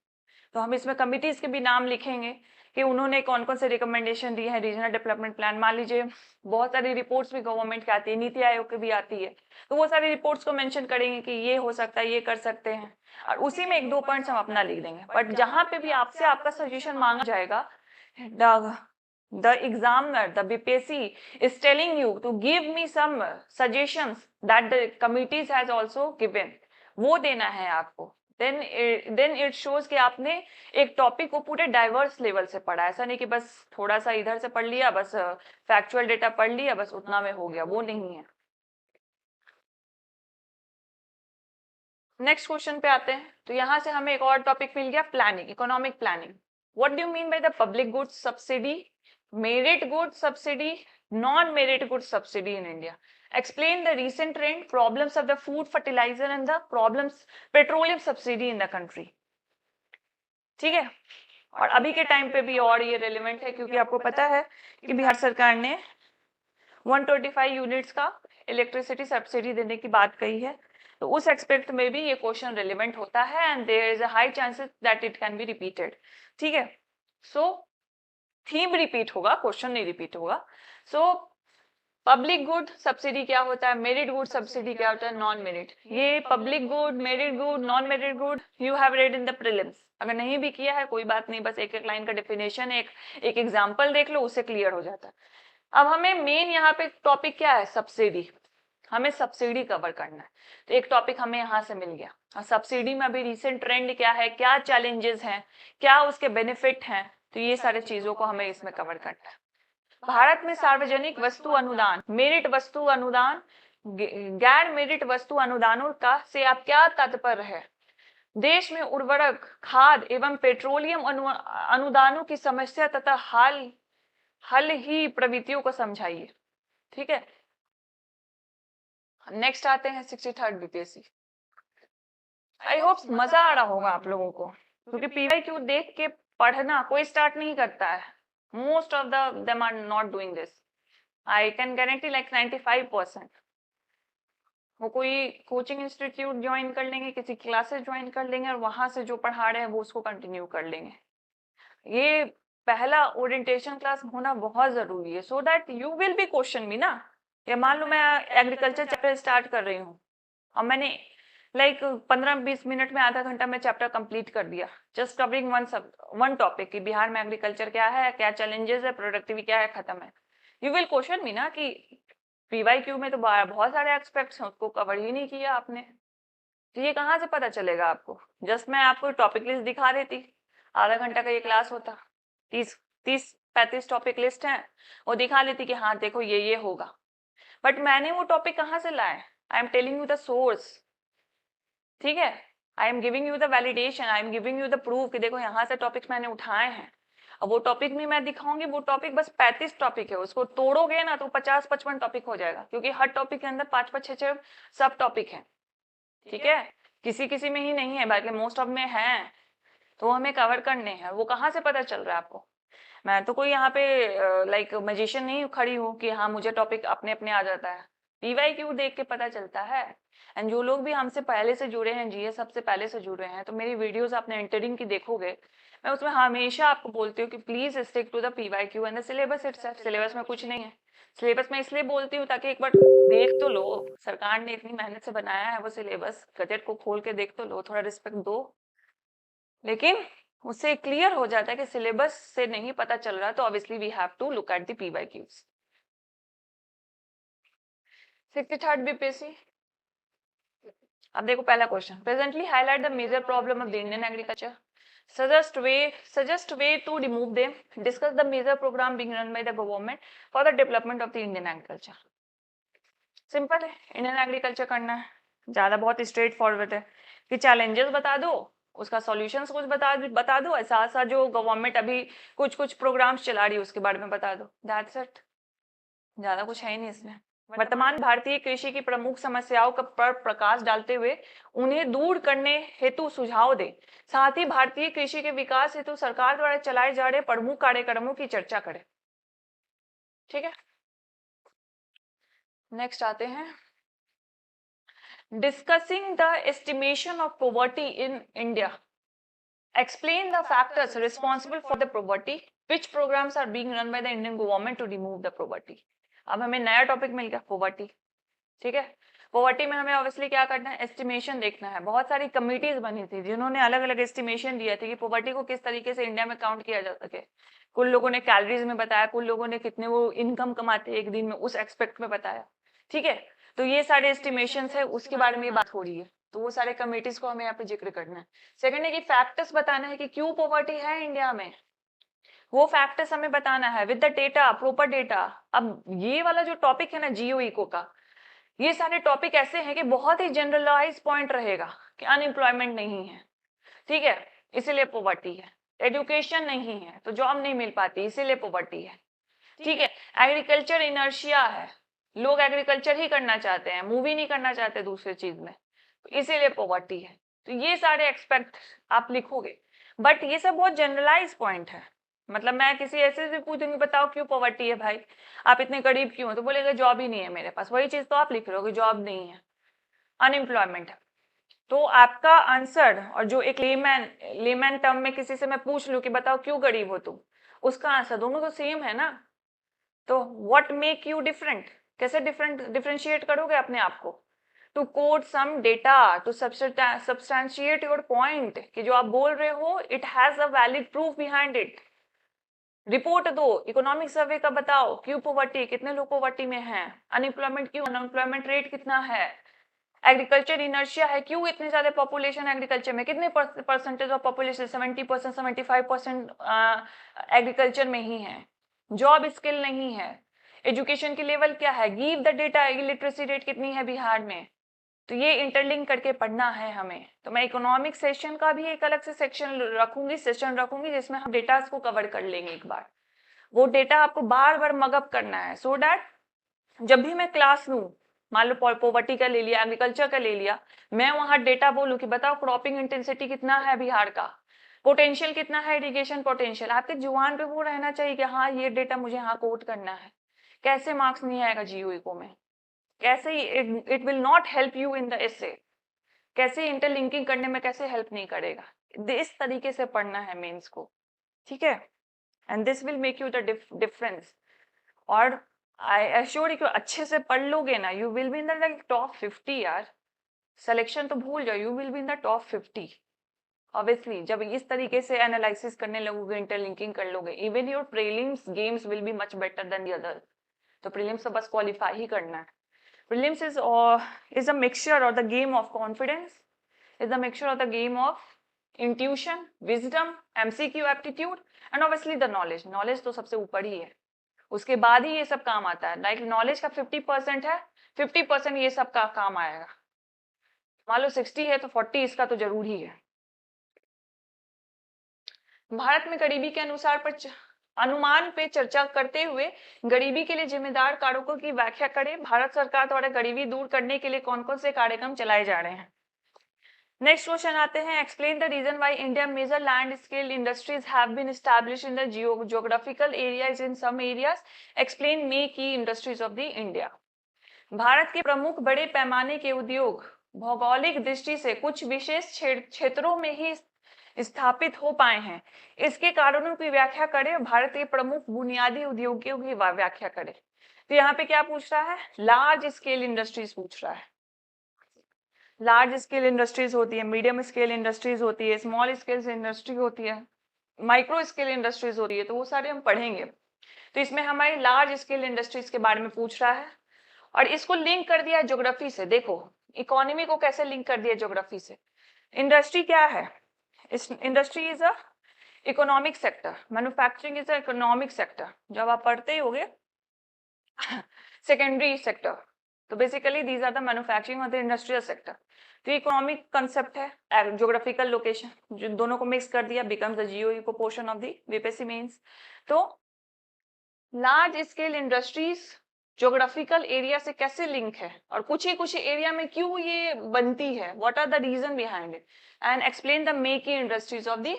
तो हम इसमें कमिटीज के भी नाम लिखेंगे कि उन्होंने कौन कौन से रिकमेंडेशन दिए हैं रीजनल डेवलपमेंट प्लान। मान लीजिए बहुत सारी रिपोर्ट्स भी गवर्नमेंट की आती है, नीति आयोग की भी आती है, तो वो सारी रिपोर्ट्स को मेंशन करेंगे कि ये हो सकता है, ये कर सकते हैं, और उसी में एक दो पॉइंट्स हम अपना लिख देंगे। बट जहां पे भी आपसे आपका सजेशन मांगा जाएगा, the examiner, the BPSC is telling you to give me some suggestions that the committees has also given, वो देना है आपको। then it shows कि आपने एक टॉपिक को पूरे डाइवर्स लेवल से पढ़ा, ऐसा नहीं कि बस थोड़ा सा इधर से पढ़ लिया, बस फैक्चुअल डेटा पढ़ लिया, बस उतना में हो गया, वो नहीं है। नेक्स्ट क्वेश्चन पे आते हैं। तो यहाँ से हमें एक और टॉपिक मिल गया, planning, economic planning. What do you mean by the public goods subsidy, merit good subsidy, non-merit good subsidy in India? Explain the recent trend, problems of the food, fertilizer and the problems petroleum subsidy in the country. ठीक है, और अभी के time पे भी और ये relevant है क्योंकि आपको पता है कि बिहार सरकार ने 125 यूनिट्स का इलेक्ट्रिसिटी सब्सिडी देने की बात कही है। तो उस एक्सपेक्ट में भी ये क्वेश्चन रेलिवेंट होता है and there is a high chances that it can be repeated. ठीक है, सो थीम रिपीट होगा, क्वेश्चन नहीं रिपीट होगा। सो पब्लिक गुड सब्सिडी क्या होता है, मेरिट गुड सब्सिडी क्या होता है, नॉन मेरिट। ये public good, merit good, non merit good you have read in the prelims. अगर नहीं भी किया है कोई बात नहीं, बस एक एक लाइन का डेफिनेशन, एक एग्जांपल देख लो, उससे क्लियर हो जाता है। अब हमें मेन यहाँ पे टॉपिक क्या है, सब्सिडी। हमें सब्सिडी कवर करना है, तो एक टॉपिक हमें यहाँ से मिल गया। और सब्सिडी में अभी रिसेंट ट्रेंड क्या है, क्या चैलेंजेस हैं, क्या उसके बेनिफिट हैं, तो ये सारे चीजों को हमें इसमें कवर करना है। भारत में सार्वजनिक वस्तु अनुदान, मेरिट वस्तु अनुदान, गैर मेरिट वस्तु अनुदानों का से आप क्या तात्पर्य है? देश में उर्वरक, खाद एवं पेट्रोलियम अनुदानों की समस्या तथा हल ही प्रवृत्तियों को समझाइए। ठीक है, नेक्स्ट आते हैं 63rd बीपीएससी। आई होप मजा आ रहा होगा आप लोगों को, क्योंकि पीवाईक्यू देख के पढ़ना कोई स्टार्ट नहीं करता है। Most of them are not doing this. I can guarantee like 95%। वो कोई कोचिंग इंस्टीट्यूट ज्वाइन कर लेंगे, किसी क्लासेस ज्वाइन कर लेंगे और वहां से जो पढ़ा रहे हैं वो उसको कंटिन्यू कर लेंगे। ये पहला ओरिएंटेशन क्लास होना बहुत जरूरी है, so that you will be question me ना। या मान लो मैं एग्रीकल्चर चैप्टर स्टार्ट कर रही हूँ और मैंने लाइक 15-20 मिनट में, आधा घंटा में चैप्टर कंप्लीट कर दिया, जस्ट कवरिंग वन टॉपिक कि बिहार में एग्रीकल्चर क्या है, क्या चैलेंजेस है, प्रोडक्टिविटी क्या है, खत्म है। यू विल क्वेश्चन मी ना कि पीवाईक्यू में तो बहुत सारे एस्पेक्ट्स हैं, उसको कवर ही नहीं किया आपने। तो ये कहाँ से पता चलेगा आपको? जस्ट मैं आपको टॉपिक लिस्ट दिखा देती, आधा घंटा का ये क्लास होता, 30-35 टॉपिक लिस्ट है, वो दिखा लेती कि हाँ देखो ये होगा। बट मैंने वो टॉपिक कहाँ से लाए? I am telling you the source. ठीक है, I am giving you the validation, I am giving you the proof कि देखो यहाँ से टॉपिक्स मैंने उठाए हैं। अब वो टॉपिक नहीं मैं दिखाऊंगी, वो टॉपिक बस 35 टॉपिक है, उसको तोड़ोगे ना तो 50-55 टॉपिक हो जाएगा, क्योंकि हर टॉपिक के अंदर 5-5, 6-6 सब टॉपिक है। ठीक है, किसी किसी में ही नहीं है, बाकी मोस्ट ऑफ में है, तो हमें कवर करने हैं। वो कहाँ से पता चल रहा है आपको? मैं तो कोई यहाँ पे लाइक मैजिशियन नहीं खड़ी हूँ कि हाँ मुझे टॉपिक अपने अपने आ जाता है। पीवाईक्यू देख के पता चलता है। एंड जो लोग भी हमसे पहले से जुड़े हैं, जीएस सबसे पहले से जुड़े हैं, तो मेरी वीडियोस आपने एंटरिंग की देखोगे, मैं उसमें हमेशा आपको बोलती हूँ कि please stick to the PYQ and the syllabus itself. Syllabus में कुछ नहीं है। सिलेबस में इसलिए बोलती हूँ ताकि एक बार देख तो लो, सरकार ने इतनी मेहनत से बनाया है वो सिलेबस, गजेट को खोल के देख तो लो, थोड़ा रिस्पेक्ट दो। लेकिन उससे क्लियर हो जाता है कि सिलेबस से नहीं पता चल रहा, तो obviously we have to look at the PYQs. 63rd BPSC. अब देखो पहला question, presently highlight the major problem of the Indian agriculture, suggest way to remove them, discuss the major program being run by the government for the development of the Indian agriculture। Simple है, Indian agriculture करना है, ज्यादा बहुत straight forward है कि challenges बता दो, उसका सॉल्यूशंस कुछ बता दो, ऐसा ऐसा जो गवर्नमेंट अभी कुछ कुछ प्रोग्राम्स चला रही है उसके बारे में बता दो, दैट्स इट। ज्यादा कुछ है ही नहीं इसमें। वर्तमान भारतीय कृषि की प्रमुख समस्याओं पर प्रकाश डालते हुए उन्हें दूर करने हेतु सुझाव दे, साथ ही भारतीय कृषि के विकास हेतु सरकार द्वारा चलाए जा रहे प्रमुख कार्यक्रमों की चर्चा करें। ठीक है, नेक्स्ट आते हैं, discussing the estimation of poverty in India, explain the factors responsible for the poverty, which programs are being run by the Indian government to remove the poverty। अब हमें नया टॉपिक मिल गया, पॉवर्टी। ठीक है, पॉवर्टी में हमें ऑब्वियसली क्या करना है, एस्टिमेशन देखना है। बहुत सारी कमिटीज बनी थी जिन्होंने अलग अलग एस्टिमेशन दिया था कि पॉवर्टी को किस तरीके से इंडिया में काउंट किया जा सके। कुछ लोगों ने कैलोरीज में बताया, कुछ लोगों ने कितने वो इनकम कमाते हैं एक दिन में, उस एक्सपेक्ट में बताया। ठीक है, तो ये सारे एस्टिमेशन है, उसके बारे में बात हो रही है, तो वो सारे कमिटीज को हमें यहाँ पे जिक्र करना है। सेकंड है कि फैक्टर्स बताना है कि क्यों पॉवर्टी है इंडिया में, वो फैक्टर्स हमें बताना है with the data, proper data. अब ये वाला जो टॉपिक है ना जियो इको का, ये सारे टॉपिक ऐसे हैं कि बहुत ही जनरलाइज पॉइंट रहेगा कि अनएम्प्लॉयमेंट नहीं है, ठीक है, इसीलिए पॉवर्टी है। एजुकेशन नहीं है तो जॉब नहीं मिल पाती, इसीलिए पॉवर्टी है। ठीक है, एग्रीकल्चर इनर्शिया है, लोग एग्रीकल्चर ही करना चाहते हैं, मूव ही नहीं करना चाहते दूसरे चीज में, तो इसीलिए पॉवर्टी है। तो ये सारे एक्सपेक्ट आप लिखोगे, बट ये सब बहुत जनरलाइज पॉइंट है। मतलब मैं किसी ऐसे से पूछूंगी बताओ क्यों पॉवर्टी है भाई, आप इतने गरीब क्यों हो, तो बोलेगा जॉब ही नहीं है मेरे पास, वही चीज तो आप लिख रहे हो कि जॉब नहीं है, अनएम्प्लॉयमेंट है। तो आपका आंसर, और जो एक लेमैन टर्म में किसी से मैं पूछ लूं कि बताओ क्यों गरीब हो तुम, उसका आंसर दोनों तो सेम है ना। तो व्हाट मेक यू डिफरेंट, कैसे डिफरेंशिएट करोगे अपने आप को, to quote some data to substantiate your point, कि जो आप बोल रहे हो it has a valid proof behind it. Report दो, इकोनॉमिक सर्वे का बताओ क्यों पॉवर्टी, कितने लोग पॉवर्टी में हैं, अनएम्प्लॉयमेंट क्यों, अनएम्प्लॉयमेंट रेट कितना है, एग्रीकल्चर इनर्शिया है, क्यों इतने ज्यादा पॉपुलेशन एग्रीकल्चर में, कितने परसेंटेज ऑफ पॉपुलेशन, 70%, 75% एग्रीकल्चर में ही है, जॉब स्किल नहीं है, एजुकेशन की लेवल क्या है, give the data, illiteracy rate कितनी है बिहार में। तो ये इंटरलिंक करके पढ़ना है हमें। तो मैं इकोनॉमिक सेशन का भी एक अलग से सेशन रखूंगी जिसमें हम डेटा को कवर कर लेंगे एक बार। वो डेटा आपको बार बार मगअप करना है, सो दैट जब भी मैं क्लास लूं, मान लो पॉवर्टी का ले लिया, एग्रीकल्चर का ले लिया, मैं वहां डेटा बोलूं कि बताओ क्रॉपिंग इंटेंसिटी कितना है बिहार का, पोटेंशियल कितना है, इरिगेशन पोटेंशियल, आपके जुबान पे वो रहना चाहिए कि हाँ ये डेटा मुझे यहाँ कोट करना है। कैसे मार्क्स नहीं आएगा जीओ इको में, कैसे it will not help you in the essay, कैसे इंटरलिंकिंग करने में कैसे हेल्प नहीं करेगा, इस तरीके से पढ़ना है मेंस को। ठीक है, and this will make you the difference. और आई एश्योर यू अच्छे से पढ़ लोगे ना, you will be in the top 50 यार, सिलेक्शन तो भूल जाओ, you will be in the top 50 obviously. जब इस तरीके से एनालिसिस करने लगोगे, इंटरलिंकिंग कर लोगे, even your prelims games will be much better than the other. तो प्रीलिम्स तो बस क्वालिफाई ही करना है। Prelims is a mixture or the game of confidence, is the mixture of the game of intuition, wisdom, MCQ aptitude and obviously the knowledge। Knowledge तो सबसे ऊपर ही है, उसके बाद ही ये सब काम आता है। लाइक नॉलेज का 50% है, 50% ये सब का काम आएगा। मान लो 60 है तो 40 इसका तो जरूर ही है। भारत में गरीबी के अनुमान पे चर्चा करते हुए गरीबी के लिए जिम्मेदार कारकों की व्याख्या करें। भारत सरकार द्वारा गरीबी दूर करने के लिए कौन कौन से कार्यक्रम चलाए जा रहे हैं। नेक्स्ट क्वेश्चन आते हैं, explain the reason why India major land scale industries have been established in the geographical areas, in some areas explain may key industries of the India. Bharat के प्रमुख बड़े पैमाने के उद्योग भौगोलिक दृष्टि से कुछ विशेष क्षेत्रों में ही स्थापित हो पाए हैं, इसके कारणों की व्याख्या करें। भारत के प्रमुख बुनियादी उद्योगों की व्याख्या करें। तो यहाँ पे क्या पूछ रहा है, लार्ज स्केल इंडस्ट्रीज पूछ रहा है। लार्ज स्केल इंडस्ट्रीज होती है, मीडियम स्केल इंडस्ट्रीज होती है, स्मॉल स्केल इंडस्ट्री होती है, माइक्रो स्केल इंडस्ट्रीज होती है, तो वो सारे हम पढ़ेंगे। तो इसमें हमारी लार्ज स्केल इंडस्ट्रीज के बारे में पूछ रहा है, और इसको लिंक कर दिया ज्योग्राफी से। देखो इकोनॉमी को कैसे लिंक कर दिया ज्योग्राफी से। इंडस्ट्री क्या है, industry is a economic sector, manufacturing is a economic sector, जब आप पढ़ते ही होगे सेकेंडरी सेक्टर, तो basically these are the manufacturing और द इंडस्ट्रियल सेक्टर। तो इकोनॉमिक कंसेप्ट है, ज्योग्राफिकल लोकेशन, जो दोनों को मिक्स कर दिया becomes the geo eco portion of the BPSC mains. तो large scale industries geographical area से कैसे लिंक है और कुछ ही एरिया में क्यों ये बनती है, what are the reason behind it, and explain the main key industries of the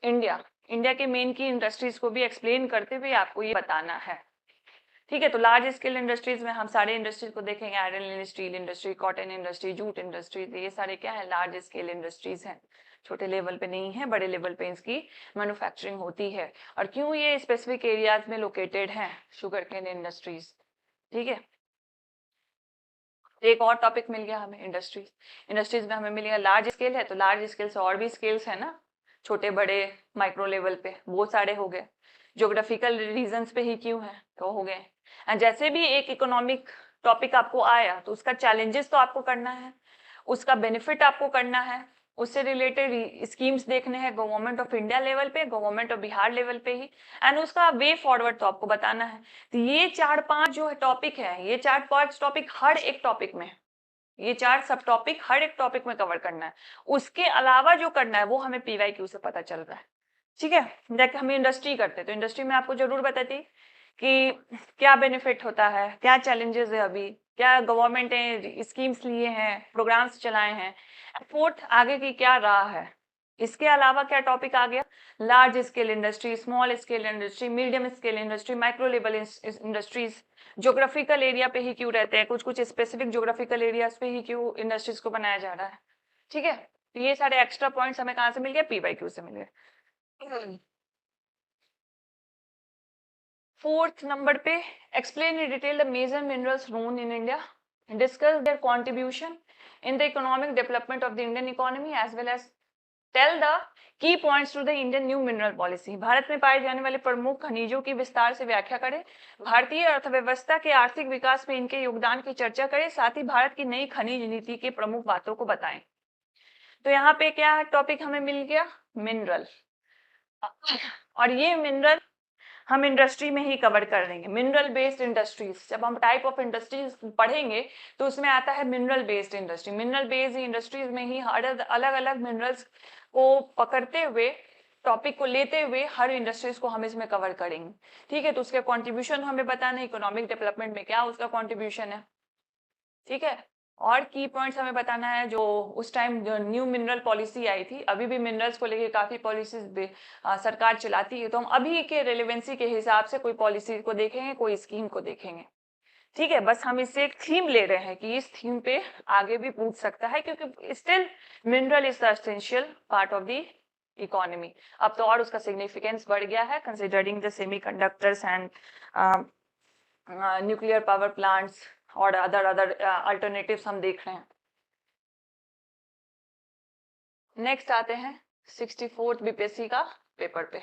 India के मेन की इंडस्ट्रीज को भी एक्सप्लेन करते हुए आपको ये बताना है। ठीक है, तो लार्ज स्केल इंडस्ट्रीज में हम सारे इंडस्ट्रीज को देखेंगे, iron industry, steel industry, cotton industry, jute industry, ये सारे क्या है, लार्ज स्केल इंडस्ट्रीज हैं। छोटे लेवल पे नहीं है, बड़े लेवल पे इसकी मैन्युफैक्चरिंग होती है। और क्यों ये स्पेसिफिक एरियाज में लोकेटेड हैं, शुगर केन इंडस्ट्रीज। ठीक है, एक और टॉपिक मिल गया हमें, इंडस्ट्रीज में हमें मिलेगा लार्ज स्केल है, तो लार्ज स्केल से और भी स्केल्स है ना, छोटे बड़े माइक्रो लेवल पे, वो सारे हो गए। ज्योग्राफिकल रीजंस पे ही क्यों है, तो हो गए। एंड जैसे भी एक इकोनॉमिक टॉपिक आपको आया तो उसका चैलेंजेस तो आपको करना है, उसका बेनिफिट आपको करना है, उससे रिलेटेड स्कीम्स देखने हैं गवर्नमेंट ऑफ इंडिया लेवल पे, गवर्नमेंट ऑफ बिहार लेवल पे ही, एंड उसका वे फॉरवर्ड तो आपको बताना है। तो ये 4-5 जो टॉपिक है, ये 4-5 टॉपिक हर एक टॉपिक में, ये 4 सब टॉपिक हर एक टॉपिक में कवर करना है। उसके अलावा जो करना है वो हमें पीवाईक्यू से पता चल रहा है। ठीक है, जैसे हम इंडस्ट्री करते हैं तो इंडस्ट्री में आपको जरूर बताती कि क्या बेनिफिट होता है, क्या चैलेंजेस है, अभी क्या गवर्नमेंट ने स्कीम्स लिए हैं, प्रोग्राम्स चलाए हैं, एफोर्ट आगे की क्या रहा है। इसके अलावा क्या टॉपिक आ गया, large scale industry, small scale industry, medium scale industry, micro level industries, geographical area पे ही क्यों रहते हैं, कुछ स्पेसिफिक ज्योग्राफिकल एरियाज पे ही क्यों इंडस्ट्रीज को बनाया जा रहा है। ठीक है, तो ये सारे एक्स्ट्रा पॉइंट्स हमें कहाँ से मिल गए, पीवाईक्यू से मिल गए। 4th नंबर पे, explain in detail the major minerals known in India, discuss their contribution in the economic development of the Indian economy as well as tell the key points to the Indian new mineral policy. Bharat में पाए जाने वाले प्रमुख खनिजों की विस्तार से व्याख्या करें, भारतीय अर्थव्यवस्था के आर्थिक विकास में इनके योगदान की चर्चा करें, साथ ही भारत की नई खनिज नीति के प्रमुख बातों को बताएं। तो यहाँ पे क्या टॉपिक हमें मिल गया, मिनरल, और ये मिनरल हम इंडस्ट्री में ही कवर कर देंगे। मिनरल बेस्ड इंडस्ट्रीज, जब हम टाइप ऑफ इंडस्ट्रीज पढ़ेंगे तो उसमें आता है mineral based industry. Mineral based industries में ही अलग अलग मिनरल्स को पकड़ते हुए, टॉपिक को लेते हुए हर इंडस्ट्रीज को हम इसमें कवर करेंगे। ठीक है, तो उसके कंट्रीब्यूशन हमें बताना है, इकोनॉमिक डेवलपमेंट में क्या उसका कंट्रीब्यूशन है। ठीक है, और की पॉइंट्स हमें बताना है, जो उस टाइम जो न्यू मिनरल पॉलिसी आई थी, अभी भी मिनरल्स को लेके काफी पॉलिसीज सरकार चलाती है, तो हम अभी के रेलेवेंसी के हिसाब से कोई पॉलिसी को देखेंगे, कोई स्कीम को देखेंगे। ठीक है, बस हम इससे एक थीम ले रहे हैं कि इस थीम पे आगे भी पूछ सकता है, क्योंकि still mineral is the essential part of the economy. अब तो और उसका सिग्निफिकेंस बढ़ गया है, considering the semiconductors and nuclear power plants और अदर अल्टरनेटिव्स हम देख रहे हैं। नेक्स्ट आते हैं 64th बीपीएससी का पेपर पे।